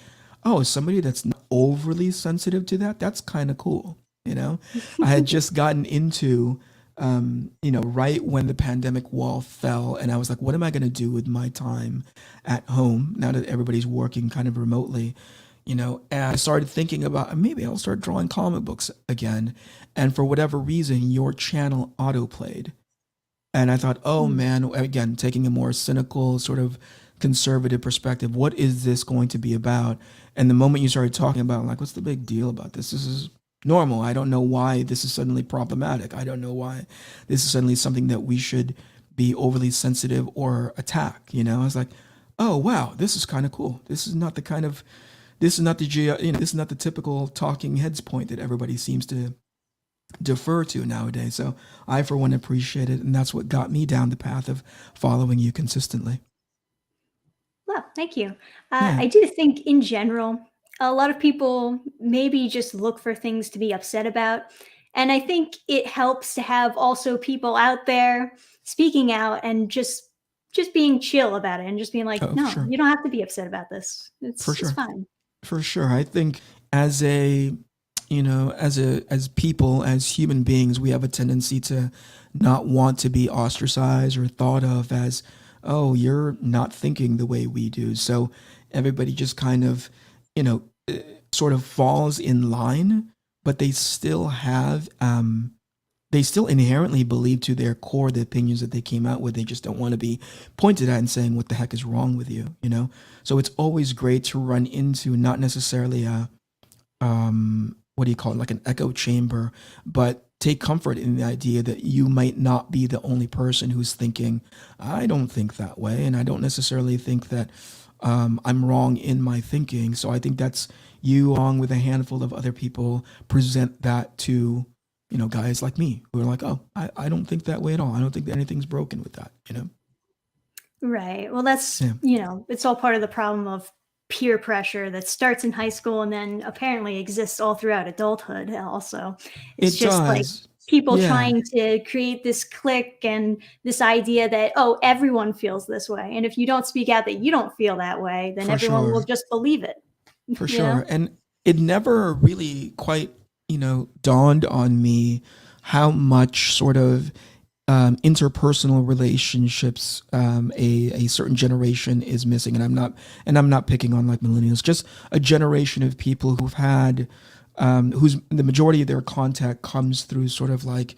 oh, somebody that's not overly sensitive to that, that's kind of cool. I had just gotten into, right when the pandemic wall fell, and I was like, what am I going to do with my time at home now that everybody's working kind of remotely? And I started thinking about, maybe I'll start drawing comic books again. And for whatever reason, your channel autoplayed. And I thought, oh Mm. man, again, taking a more cynical, sort of conservative perspective, what is this going to be about? And the moment you started talking about, like, what's the big deal about this? This is normal. I don't know why this is suddenly problematic. I don't know why this is suddenly something that we should be overly sensitive or attack. I was like, oh wow, this is kind of cool. This is not this is not the typical talking heads point that everybody seems to defer to nowadays. So I, for one, appreciate it, and that's what got me down the path of following you consistently. Well, thank you. Yeah. I do think, in general, a lot of people maybe just look for things to be upset about. And I think it helps to have also people out there speaking out and just being chill about it and just being like, Oh, for no, sure. you don't have to be upset about this. For It's sure. fine. For sure. I think as a as people, as human beings, we have a tendency to not want to be ostracized or thought of as, oh, you're not thinking the way we do. So everybody just kind of, you know, sort of falls in line, but they still inherently believe to their core the opinions that they came out with. They just don't want to be pointed at and saying, what the heck is wrong with you, you know? So it's always great to run into not necessarily a, what do you call it, like an echo chamber, but take comfort in the idea that you might not be the only person who's thinking, I don't think that way, and I don't necessarily think that I'm wrong in my thinking. So I think that's you, along with a handful of other people, present that to, guys like me who are like, oh, I don't think that way at all. I don't think that anything's broken with that, Right. Well, that's, Yeah, it's all part of the problem of peer pressure that starts in high school and then apparently exists all throughout adulthood also. It's it just like does. people Yeah, trying to create this clique and this idea that, oh, everyone feels this way. And if you don't speak out that you don't feel that way, then for everyone will sure. just believe it, For you know? sure. And it never really quite, dawned on me how much sort of interpersonal relationships a certain generation is missing. And I'm not picking on like millennials, just a generation of people who've had whose the majority of their contact comes through sort of like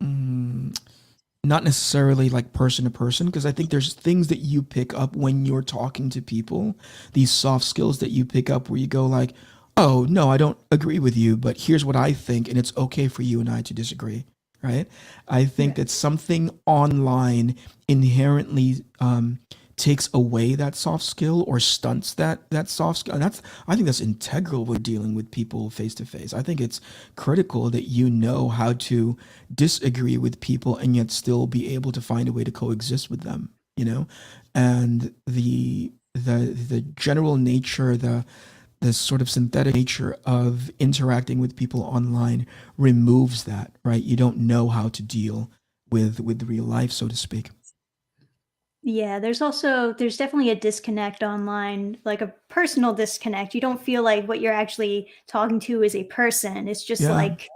not necessarily like person to person, because I think there's things that you pick up when you're talking to people, these soft skills that you pick up where you go like, oh no, I don't agree with you, but here's what I think, and it's okay for you and I to disagree, right? I think Right. that something online inherently takes away that soft skill or stunts that soft skill. And I think that's integral when dealing with people face to face. I think it's critical that you know how to disagree with people and yet still be able to find a way to coexist with them, And the general nature, the sort of synthetic nature of interacting with people online removes that, right? You don't know how to deal with real life, so to speak. Yeah, there's definitely a disconnect online, like a personal disconnect. You don't feel like what you're actually talking to is a person. It's just Yeah. like,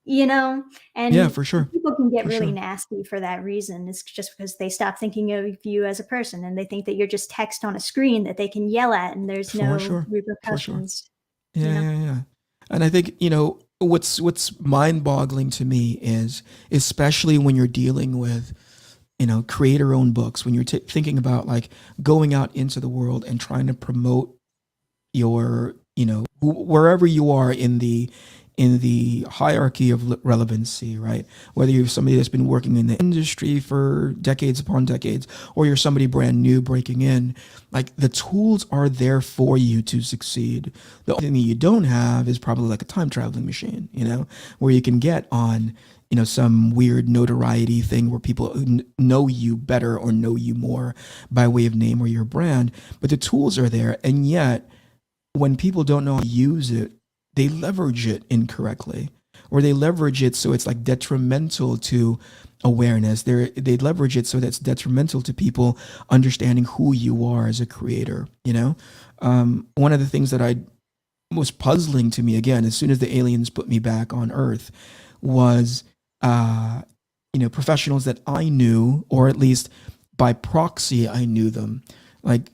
you know, Yeah, and for sure. people can get For really sure. nasty for that reason. It's just because they stop thinking of you as a person and they think that you're just text on a screen that they can yell at and there's For no sure. For sure. repercussions, you Yeah, know? yeah, yeah. And I think, what's mind-boggling to me is, especially when you're dealing with, creator-owned books, when you're thinking about like going out into the world and trying to promote your, wherever you are in the hierarchy of relevancy, right? Whether you're somebody that's been working in the industry for decades upon decades, or you're somebody brand new breaking in, like the tools are there for you to succeed. The only thing that you don't have is probably like a time traveling machine, where you can get on, some weird notoriety thing where people know you better or know you more by way of name or your brand. But the tools are there, and yet when people don't know how to use it, they leverage it incorrectly, or they leverage it so it's like detrimental to awareness. They leverage it so that's detrimental to people understanding who you are as a creator. One of the things that I was puzzling to me again as soon as the aliens put me back on Earth was, uh, professionals that I knew, or at least by proxy I knew them, like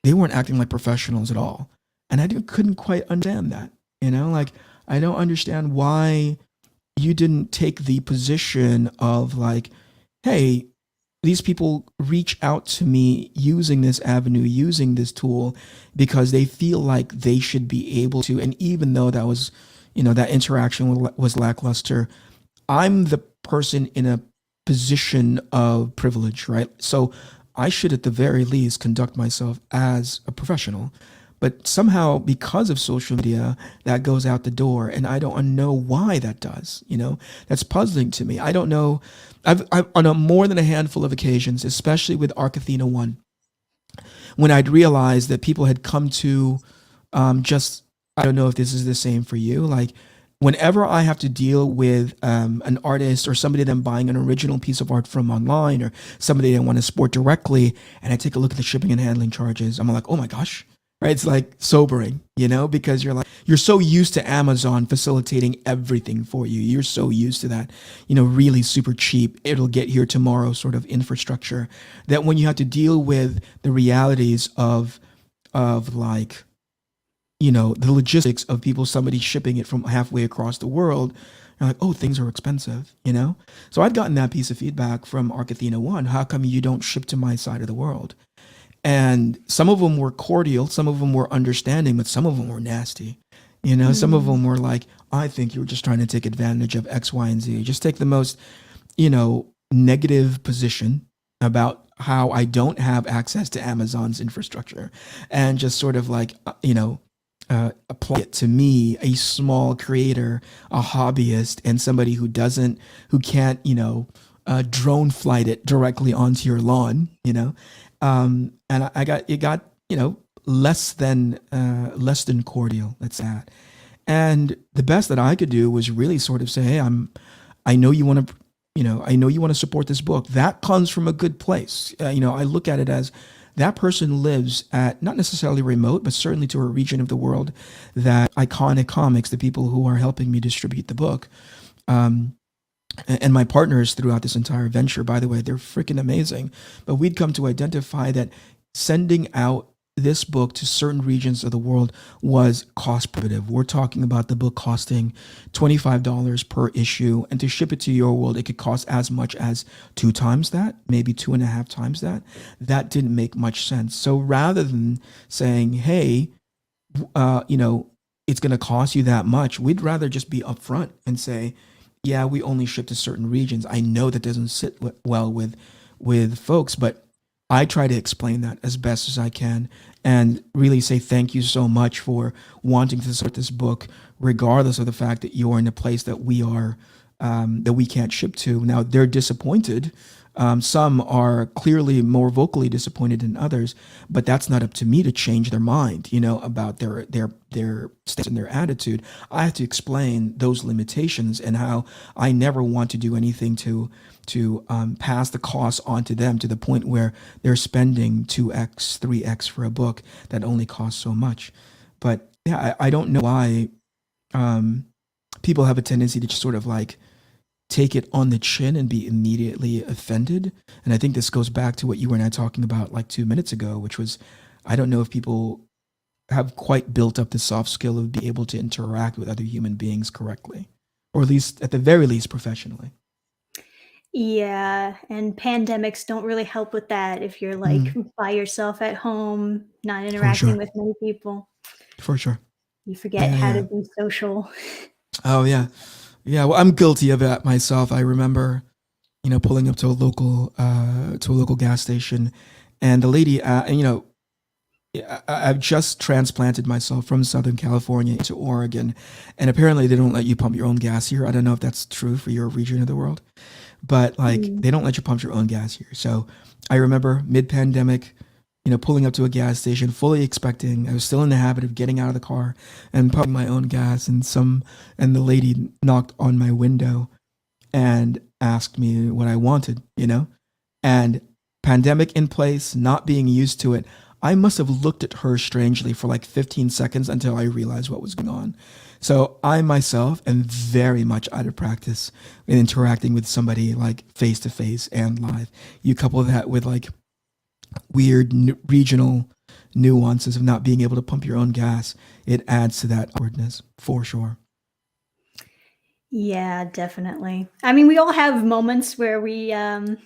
they weren't acting like professionals at all, and I couldn't quite understand that. Like I don't understand why you didn't take the position of like, hey, these people reach out to me using this avenue, using this tool, because they feel like they should be able to. And even though that was, that interaction was lackluster, I'm the person in a position of privilege, right? So I should, at the very least, conduct myself as a professional. But somehow, because of social media, that goes out the door, and I don't know why that does. That's puzzling to me. I don't know. I've on more than a handful of occasions, especially with Athena 1, when I'd realized that people had come to just, I don't know if this is the same for you. Like, whenever I have to deal with an artist or somebody that I'm buying an original piece of art from online, or somebody that I want to support directly, and I take a look at the shipping and handling charges, I'm like, oh my gosh, right? It's like sobering, because you're so used to Amazon facilitating everything for you. You're so used to that, really super cheap, it'll get here tomorrow sort of infrastructure, that when you have to deal with the realities of like, the logistics of somebody shipping it from halfway across the world, you're like, oh, things are expensive. So I'd gotten that piece of feedback from Athena 1. How come you don't ship to my side of the world? And some of them were cordial, some of them were understanding, but some of them were nasty. Some of Mm. them were like, I think you were just trying to take advantage of X, Y, and Z. Just take the most, negative position about how I don't have access to Amazon's infrastructure, and just sort of like, apply it to me, a small creator, a hobbyist, and somebody who can't, drone flight it directly onto your lawn. And it got, less than cordial. That's that. And the best that I could do was really sort of say, hey, I know you want to, I know you want to support this book. That comes from a good place. I look at it as that person lives at not necessarily remote, but certainly to a region of the world that Iconic Comics, the people who are helping me distribute the book, and my partners throughout this entire venture, by the way, they're freaking amazing. But we'd come to identify that sending out this book to certain regions of the world was cost prohibitive. We're talking about the book costing $25 per issue, and to ship it to your world, it could cost as much as two times that, maybe two and a half times that. That didn't make much sense. So rather than saying, hey, it's going to cost you that much, we'd rather just be upfront and say, yeah, we only ship to certain regions. I know that doesn't sit well with folks, but I try to explain that as best as I can, and really say thank you so much for wanting to support this book, regardless of the fact that you're in a place that we can't ship to. Now they're disappointed. Some are clearly more vocally disappointed than others, but that's not up to me to change their mind, about their stance and their attitude. I have to explain those limitations and how I never want to do anything to pass the cost on to them to the point where they're spending 2x, 3x for a book that only costs so much. But yeah, I don't know why people have a tendency to just sort of like take it on the chin and be immediately offended. And I think this goes back to what you and I talking about like 2 minutes ago, which was, I don't know if people have quite built up the soft skill of being able to interact with other human beings correctly, or at least at the very least professionally. Yeah, and pandemics don't really help with that if you're like Mm, by yourself at home, not for interacting sure. with many people. For sure. You forget Yeah, how to yeah. be social. Oh yeah. Yeah, well, I'm guilty of that myself. I remember, pulling up to a local gas station, and the lady, and, yeah, I've just transplanted myself from Southern California to Oregon, and apparently they don't let you pump your own gas here. I don't know if that's true for your region of the world, but like Mm. they don't let you pump your own gas here. So I remember mid-pandemic, pulling up to a gas station, fully expecting, I was still in the habit of getting out of the car and pumping my own gas, and the lady knocked on my window and asked me what I wanted. And pandemic in place, not being used to it, I must have looked at her strangely for like 15 seconds until I realized what was going on. So I myself am very much out of practice in interacting with somebody like face to face and live. You couple that with like weird regional nuances of not being able to pump your own gas, it adds to that awkwardness for sure. Yeah, definitely. I mean, we all have moments where we I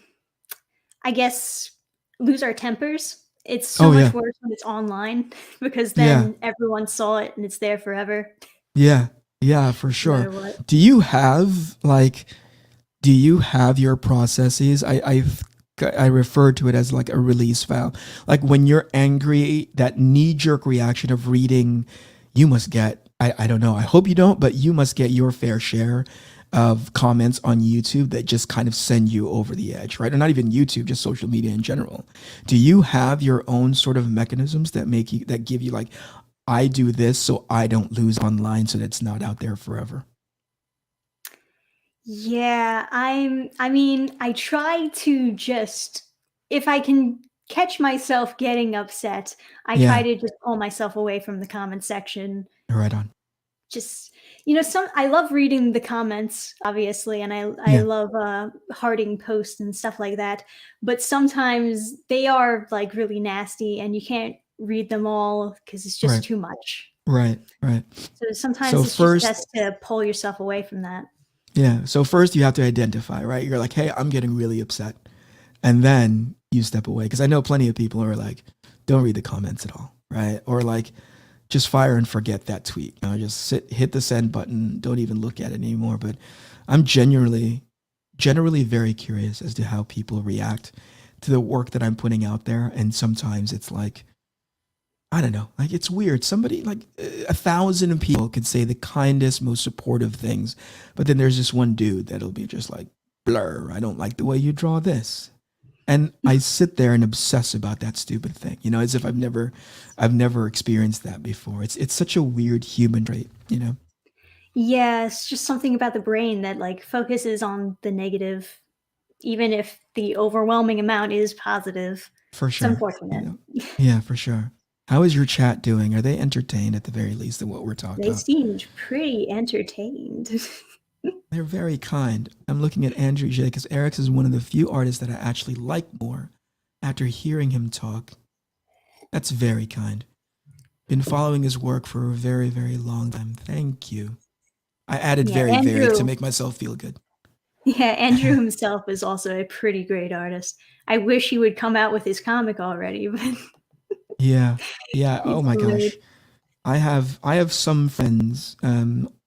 guess lose our tempers. It's so Oh much yeah, worse when it's online because yeah, then everyone saw it and it's there forever, yeah, yeah, for no sure. matter what. Do you have like do you have your processes? I refer to it as like a release valve. Like when you're angry, that knee jerk reaction of reading, you must get, I don't know, I hope you don't, but you must get your fair share of comments on YouTube that just kind of send you over the edge, right? Or not even YouTube, just social media in general. Do you have your own sort of mechanisms that give you like, I do this so I don't lose online so that it's not out there forever? Yeah, I mean, I try to just if I can catch myself getting upset, I try Yeah, to just pull myself away from the comment section. right on. Just, some I love reading the comments, obviously, and I Yeah, love hearting posts and stuff like that. But sometimes they are like really nasty, and you can't read them all because it's just right, too much. right, right. So So sometimes it's just first, best to pull yourself away from that. yeah. So first you have to identify, right? You're like, hey, I'm getting really upset, and then you step away because I know plenty of people who are like, don't read the comments at all, right? Or like, just fire and forget that tweet. Just hit the send button. Don't even look at it anymore. But I'm generally very curious as to how people react to the work that I'm putting out there. And sometimes it's like, I don't know, like it's weird. Somebody like 1,000 people could say the kindest, most supportive things, but then there's this one dude that'll be just like, blur. I don't like the way you draw this. And I sit there and obsess about that stupid thing, as if I've never experienced that before. It's such a weird human trait. Yeah, it's just something about the brain that like focuses on the negative, even if the overwhelming amount is positive. For It's sure. unfortunate. Yeah, for sure. How is your chat doing? Are they entertained at the very least in what we're talking They about? seemed pretty entertained. They're very kind. I'm looking at Andrew J because Eric's is one of the few artists that I actually like more after hearing him talk. That's very kind. Been following his work for a very, very long time. Thank you. I added Yeah, very, very to Andrew. make myself feel good. Yeah, Andrew himself is also a pretty great artist. I wish he would come out with his comic already, but Yeah. Yeah. Oh he's my delayed. gosh. I have some friends,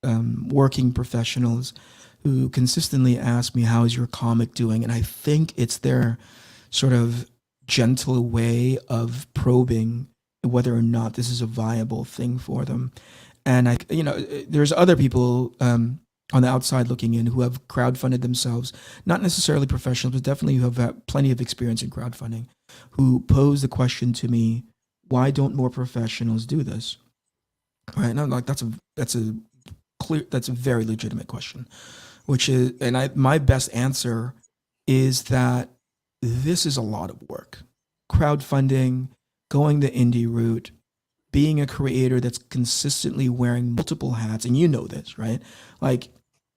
working professionals, who consistently ask me, "How is your comic doing?" And I think it's their sort of gentle way of probing whether or not this is a viable thing for them. And there's other people, on the outside looking in who have crowdfunded themselves, not necessarily professionals, but definitely who have had plenty of experience in crowdfunding, who pose the question to me, "Why don't more professionals do this?" Right? And I'm like, that's a very legitimate question. Which is, and my best answer is that this is a lot of work. Crowdfunding, going the indie route, being a creator that's consistently wearing multiple hats, and you know this, right? Like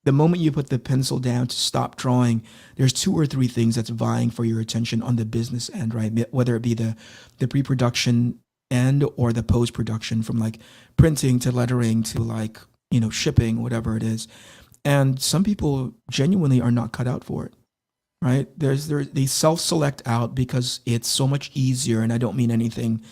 the moment you put the pencil down to stop drawing, there's two or three things that's vying for your attention on the business end, right? Whether it be the pre-production end or the post-production, from like printing to lettering to like shipping, whatever it is. And some people genuinely are not cut out for it, right? They self-select out because it's so much easier, and I don't mean anything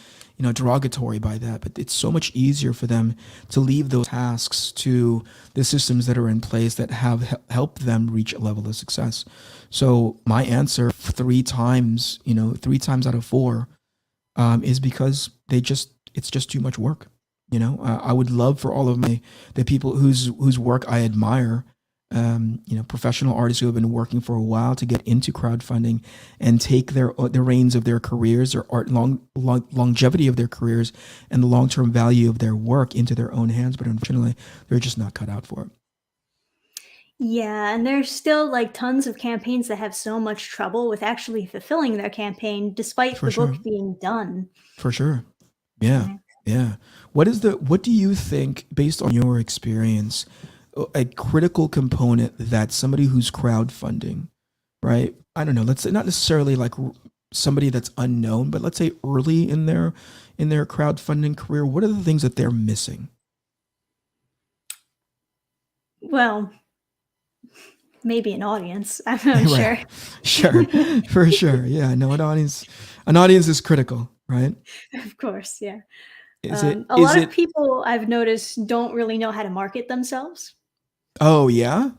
derogatory by that, but it's so much easier for them to leave those tasks to the systems that are in place that have helped them reach a level of success. So my answer, three times out of four, is because it's just too much work. I would love for all of the people whose work I admire, professional artists who have been working for a while, to get into crowdfunding and take the reins of their careers, or longevity of their careers, and the long term value of their work into their own hands. But unfortunately, they're just not cut out for it. Yeah, and there's still like tons of campaigns that have so much trouble with actually fulfilling their campaign despite For the book sure. being done. For sure. Yeah. Yeah. Yeah. What do you think, based on your experience, a critical component that somebody who's crowdfunding, right? I don't know, let's say not necessarily like somebody that's unknown, but let's say early in their crowdfunding career, what are the things that they're missing? Well, maybe an audience. I'm not Right. sure. Sure. For sure. Yeah. No, an audience is critical, right? Of course, yeah. Is it A is lot of it people I've noticed don't really know how to market themselves. Oh yeah?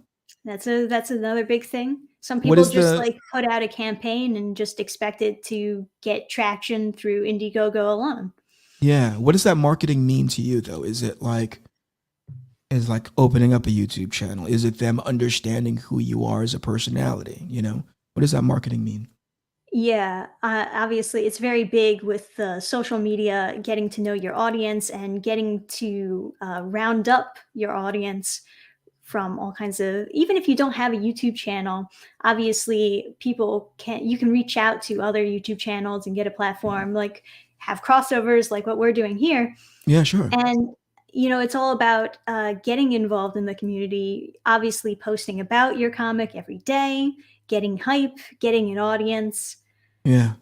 That's another big thing. Some What people is just the like put out a campaign and just expect it to get traction through Indiegogo alone. Yeah, what does that marketing mean to you though? Is like opening up a YouTube channel? Is it them understanding who you are as a personality? What does that marketing mean? Yeah, obviously, it's very big with social media, getting to know your audience and getting to round up your audience from all kinds of, even if you don't have a YouTube channel, obviously you can reach out to other YouTube channels and get a platform, like have crossovers like what we're doing here. Yeah, sure. And it's all about getting involved in the community, obviously posting about your comic every day, getting hype, getting an audience. Yeah.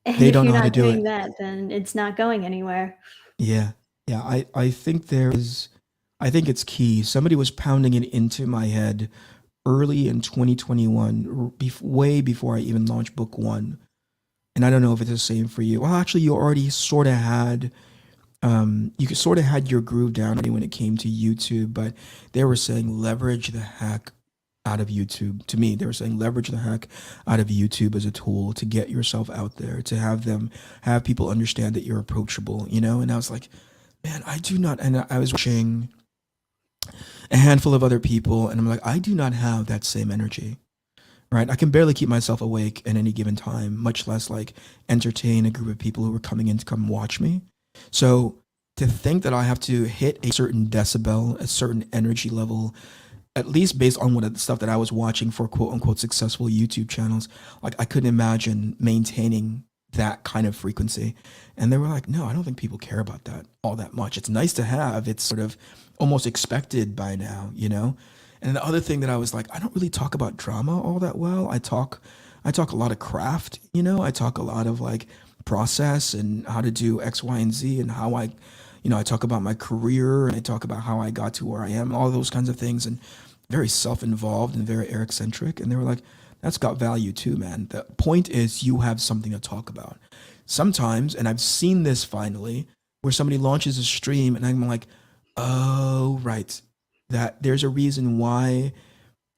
And They if don't you're know how to not do doing it. that, then it's not going anywhere. Yeah. Yeah. I think I think it's key. Somebody was pounding it into my head early in 2021, way before I even launched book one. And I don't know if it's the same for you. Well, actually, you already sort of had, sort of had your groove down when it came to YouTube, but they were saying leverage the heck out of YouTube. To me, they were saying leverage the heck out of YouTube as a tool to get yourself out there, to have people understand that you're approachable, you know? And I was like, man, I do not. And I was watching a handful of other people, and I'm like, I do not have that same energy, right? I can barely keep myself awake at any given time, much less like entertain a group of people who are coming in to come watch me. So to think that I have to hit a certain decibel, a certain energy level, at least based on what the stuff that I was watching for quote unquote successful YouTube channels, like I couldn't imagine maintaining that kind of frequency. And they were like, no, I don't think people care about that all that much. It's nice to have. It's sort of almost expected by now, you know? And the other thing that I was like, I don't really talk about drama all that well. I talk a lot of craft, you know? I talk a lot of like process and how to do X, Y, and Z and how I talk about my career and I talk about how I got to where I am, all those kinds of things, and very self-involved and very Eric-centric. And they were like, that's got value too, man. The point is you have something to talk about. Sometimes, and I've seen this finally, where somebody launches a stream and I'm like, oh, right. That there's a reason why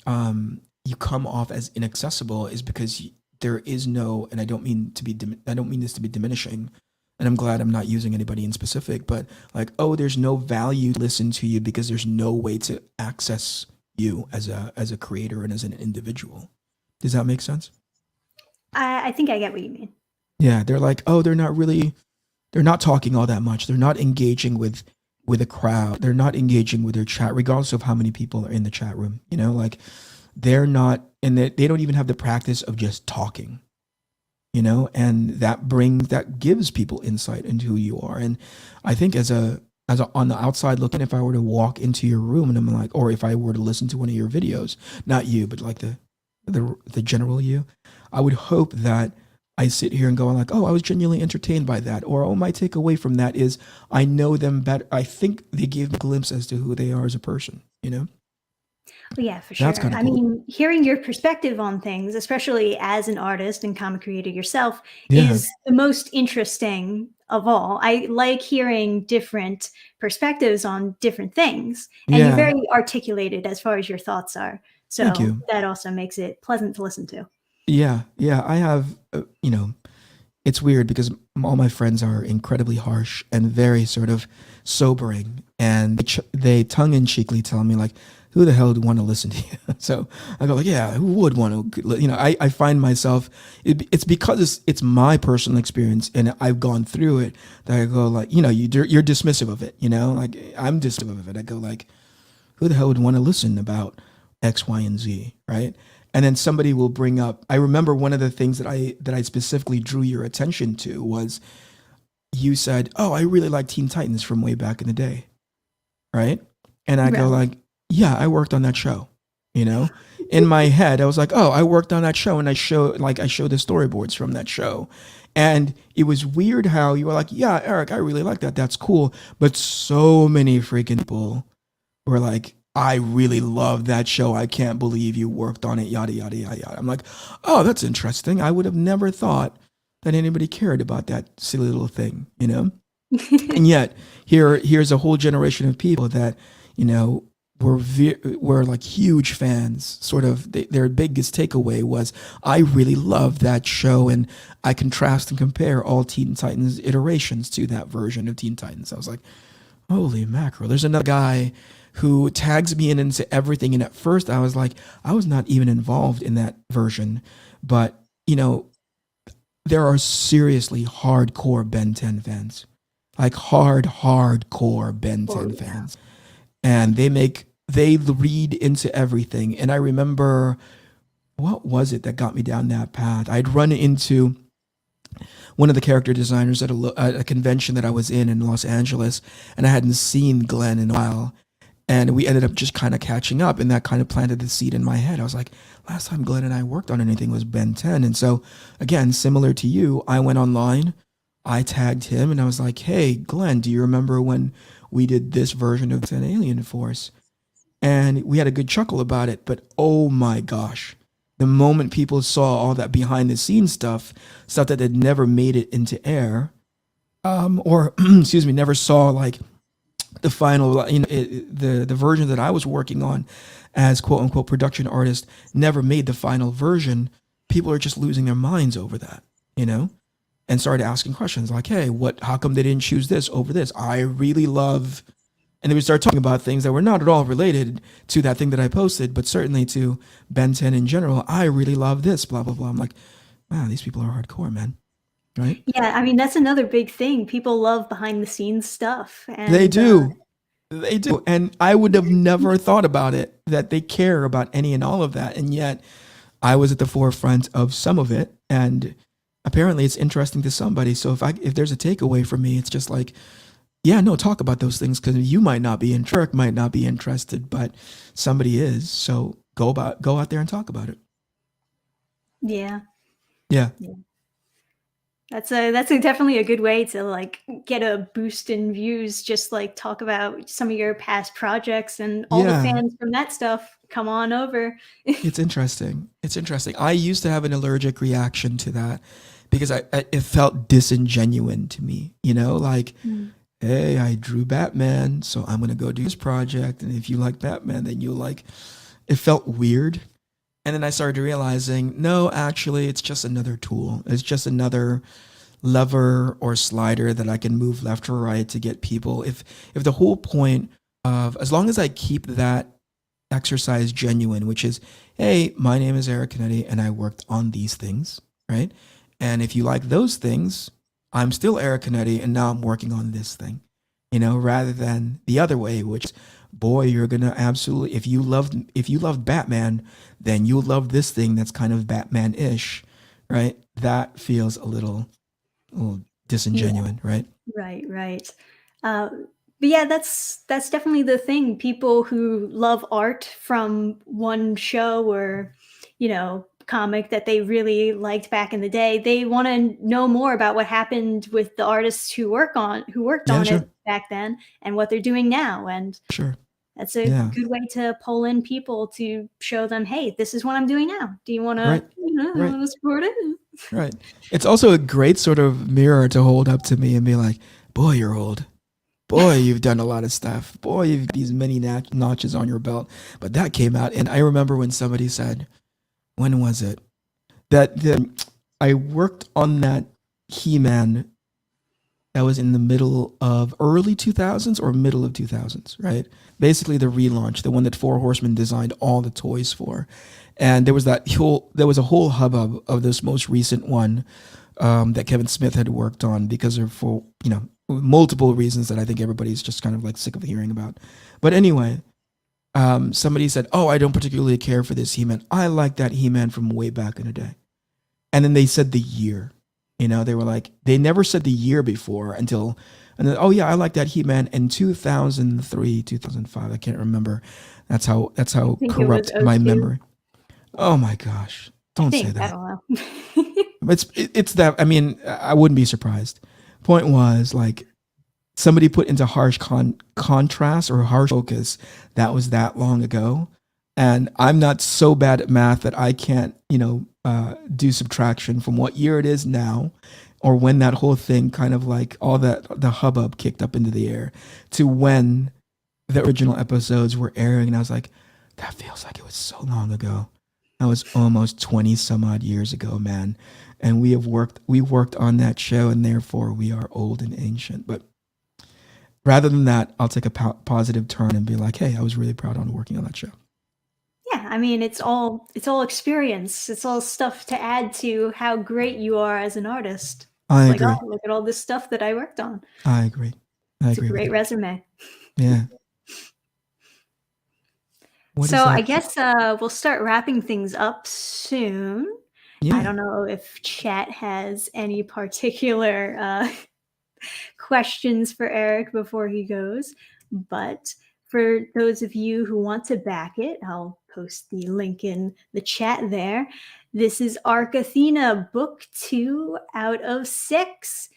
you come off as inaccessible is because there is no, and I don't mean this to be diminishing, and I'm glad I'm not using anybody in specific, but like, oh, there's no value to listen to you because there's no way to access you as a creator and as an individual. Does that make sense? I think I get what you mean. Yeah, they're like, oh, they're not talking all that much. They're not engaging with a crowd. They're not engaging with their chat, regardless of how many people are in the chat room. You know, like they're not, and they don't even have the practice of just talking. You know, and that gives people insight into who you are. And I think as a on the outside looking, if I were to walk into your room and I'm like, or if I were to listen to one of your videos, not you, but like the general you, I would hope that I sit here and go like, oh, I was genuinely entertained by that. Or, oh, my takeaway from that is I know them better. I think they gave me a glimpse as to who they are as a person, you know? Well, yeah, for That's sure. kind of I cool. mean, hearing your perspective on things, especially as an artist and comic creator yourself, Yeah. is the most interesting of all. I like hearing different perspectives on different things, and you're Yeah. very articulated as far as your thoughts are. Thank So you. that also makes it pleasant to listen to. Yeah. Yeah. I have, it's weird because all my friends are incredibly harsh and very sort of sobering, and they tongue in cheekly tell me like, "Who the hell would want to listen to you?" So I go like, "Yeah, who would want to?" I find myself it's because it's my personal experience and I've gone through it that I go like, you're dismissive of it, like I'm dismissive of it. I go like, who the hell would want to listen about X, Y, and Z, right? And then somebody will bring up. I remember one of the things that I specifically drew your attention to was you said, "Oh, I really like Teen Titans from way back in the day," right? And I go Right. like, "Yeah, I worked on that show." You know, in my head, I was like, "Oh, I worked on that show," and I showed the storyboards from that show. And it was weird how you were like, "Yeah, Eric, I really like that. That's cool." But so many freaking people were like, I really love that show. I can't believe you worked on it, yada, yada, yada, yada. I'm like, oh, that's interesting. I would have never thought that anybody cared about that silly little thing, you know? And yet, here's a whole generation of people that, you know, were like huge fans. Sort of their biggest takeaway was, I really love that show, and I contrast and compare all Teen Titans iterations to that version of Teen Titans. I was like, holy mackerel. There's another guy who tags me in into everything. And at first I was like, I was not even involved in that version. But, there are seriously hardcore Ben 10 fans. Like hardcore Ben Oh 10 yeah. fans. And they make they read into everything. And I remember, what was it that got me down that path? I'd run into one of the character designers at a convention that I was in Los Angeles, and I hadn't seen Glenn in a while. And we ended up just kind of catching up, and that kind of planted the seed in my head. I was like, last time Glenn and I worked on anything was Ben 10. And so, again, similar to you, I went online, I tagged him, and I was like, hey, Glenn, do you remember when we did this version of an Alien Force? And we had a good chuckle about it, but oh my gosh. The moment people saw all that behind the scenes stuff that had never made it into air, or excuse me, never saw like the final, the version that I was working on as quote unquote production artist never made the final version. People are just losing their minds over that, you know, and started asking questions like, "Hey, how come they didn't choose this over this? I really love." And then we started talking about things that were not at all related to that thing that I posted, but certainly to Ben 10 in general. I really love this, blah blah blah. I'm like, wow, these people are hardcore, man, right? Yeah, I mean, that's another big thing. People love behind the scenes stuff. They And do. They do. And I would have never thought about it, that they care about any and all of that. And yet I was at the forefront of some of it. And apparently it's interesting to somebody. So if there's a takeaway for me, it's just like, yeah, no, talk about those things, because you might not be might not be interested, but somebody is. So go out there and talk about it. yeah. Yeah. Yeah. That's definitely a good way to like get a boost in views. Just like talk about some of your past projects, and all the Yeah. fans from that stuff come on over. It's interesting. It's interesting. I used to have an allergic reaction to that because it felt disingenuine to me, you know, like, Mm. hey, I drew Batman, so I'm gonna go do this project, and if you like Batman, then you like. It felt weird, and then I started realizing, no, actually, it's just another tool. It's just another lever or slider that I can move left or right to get people. If the whole point of, as long as I keep that exercise genuine, which is, hey, my name is Eric Canete and I worked on these things, right? And if you like those things, I'm still Eric Canete and now I'm working on this thing, you know, rather than the other way, which is, boy, you're gonna absolutely, if you loved Batman, then you'll love this thing that's kind of Batman-ish, right? That feels a little Yeah. disingenuine, right? Right, right. Uh, but yeah, that's definitely the thing. People who love art from one show or, comic that they really liked back in the day, they want to know more about what happened with the artists who worked Yeah, on sure, it back then and what they're doing now. And sure. that's a Yeah, good way to pull in people to show them, hey, this is what I'm doing now. Do you want to, right, you right. want to support it? Right. It's also a great sort of mirror to hold up to me and be like, boy, you're old. Boy, you've done a lot of stuff. Boy, you've got these many notches on your belt. But that came out. And I remember when somebody said, when was it? That I worked on that He Man that was in the middle of early 2000s or middle of 2000s, right? Basically the relaunch, the one that Four Horsemen designed all the toys for. And there was a whole hubbub of this most recent one that Kevin Smith had worked on because of, for, multiple reasons that I think everybody's just kind of like sick of hearing about. But anyway, somebody said, "Oh, I don't particularly care for this He-Man. I like that He-Man from way back in the day." And then they said the year. They were like, they never said the year before until, and then, oh yeah, I like that He-Man in 2003, 2005. I can't remember. That's how I think it was corrupt my 02. memory. Oh my gosh! I Don't say think, I that. don't know. It's that. I mean, I wouldn't be surprised. Point was, like, somebody put into harsh contrast or harsh focus that was that long ago, and I'm not so bad at math that I can't, do subtraction from what year it is now, or when that whole thing kind of like all that the hubbub kicked up into the air, to when the original episodes were airing, and I was like, that feels like it was so long ago. That was almost 20 some odd years ago, man. And we worked on that show, and therefore we are old and ancient. But rather than that, I'll take a positive turn and be like, hey, I was really proud on working on that show. Yeah, I mean, it's all experience. It's all stuff to add to how great you are as an artist. I It's like, agree. oh, look at all this stuff that I worked on. I agree. I It's a agree with great you. resume. Yeah. What is So I that? guess we'll start wrapping things up soon. I Yeah, don't know if chat has any particular questions for Eric before he goes, but for those of you who want to back it, I'll post the link in the chat there. This is Arc Athena, book 2 out of 6.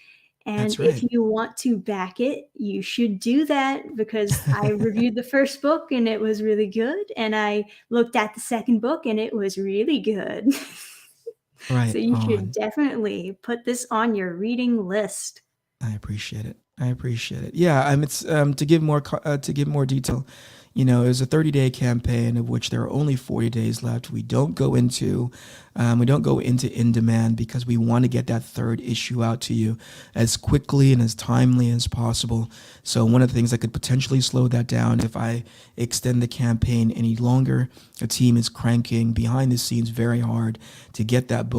And that's if right. you want to back it, you should do that because I reviewed the first book and it was really good. And I looked at the second book and it was really good. So Right you should on. definitely put this on your reading list. I appreciate it. I appreciate it. Yeah, it's to give more detail. It was a 30-day campaign of which there are only 40 days left. We don't go into in demand because we want to get that third issue out to you as quickly and as timely as possible. So one of the things that could potentially slow that down if I extend the campaign any longer, the team is cranking behind the scenes very hard to get that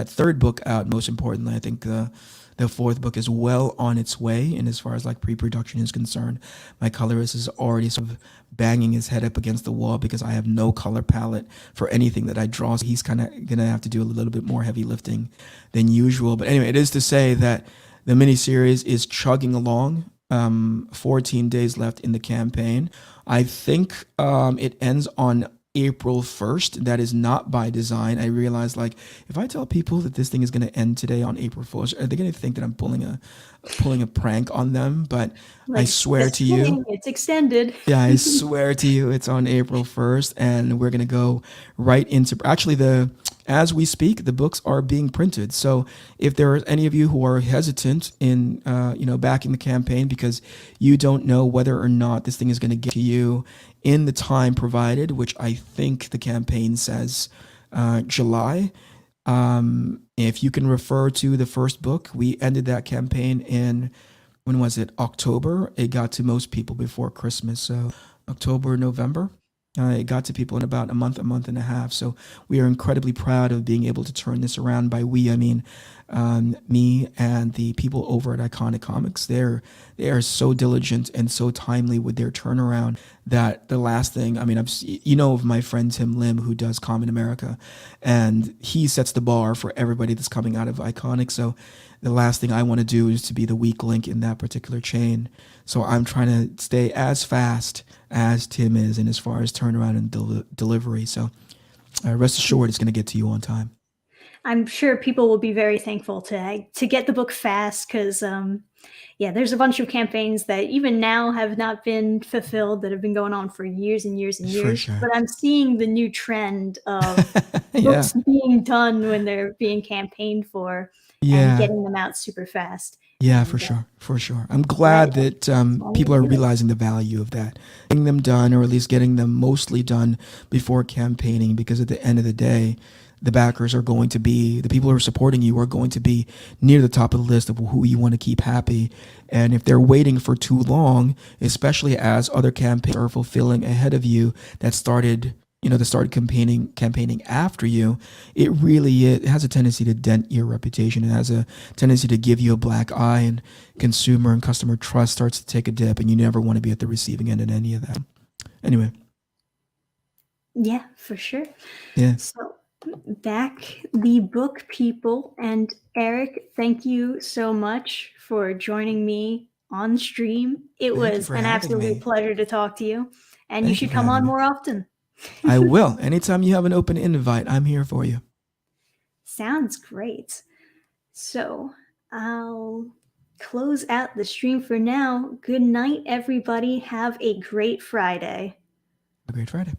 third book out. Most importantly, I think the fourth book is well on its way, and as far as like pre-production is concerned, my colorist is already sort of banging his head up against the wall because I have no color palette for anything that I draw. So he's kind of gonna have to do a little bit more heavy lifting than usual. But anyway, it is to say that the miniseries is chugging along. 14 days left in the campaign. I think it ends on April 1st. That is not by design. I realize, like, if I tell people that this thing is going to end today on April 1st, are they going to think that I'm pulling a prank on them? But I Like, swear just to you, kidding, it's extended. yeah, I swear to you, it's on April 1st, and we're gonna go right into actually the as we speak, the books are being printed. So if there are any of you who are hesitant in backing the campaign because you don't know whether or not this thing is going to get to you in the time provided, which I think the campaign says July. If you can refer to the first book, we ended that campaign in when was it? October. It got to most people before Christmas. So October, November. It got to people in about a month and a half. So we are incredibly proud of being able to turn this around. By we, I mean me and the people over at Iconic Comics. They are so diligent and so timely with their turnaround that the last thing, I mean, of my friend Tim Lim who does Common America, and he sets the bar for everybody that's coming out of Iconic. So the last thing I want to do is to be the weak link in that particular chain. So I'm trying to stay as fast as Tim is, and as far as turnaround and delivery. So rest assured, it's going to get to you on time. I'm sure people will be very thankful to get the book fast because yeah, there's a bunch of campaigns that even now have not been fulfilled that have been going on for years and years and For years. sure. But I'm seeing the new trend of Yeah. books being done when they're being campaigned for and Yeah. getting them out super fast. Yeah, for And sure, for sure. I'm that glad that that's one way people to are do it. realizing the value of that, getting them done, or at least getting them mostly done before campaigning. Because at the end of the day, the backers are going to be the people who are supporting you are going to be near the top of the list of who you want to keep happy. And if they're waiting for too long, especially as other campaigns are fulfilling ahead of you that started campaigning after you, it has a tendency to dent your reputation. It has a tendency to give you a black eye, and consumer and customer trust starts to take a dip, and you never want to be at the receiving end in any of that. Anyway, Yeah, for sure. yeah, So back the book people, and Eric, thank you so much for joining me on stream. It thank you was for an having absolute me. pleasure to talk to you, and you Thank you should for come having on me. more often. I will. Anytime you have an open invite, I'm here for you. Sounds great. So I'll close out the stream for now. Good night, everybody. Have a great Friday. Have a great Friday.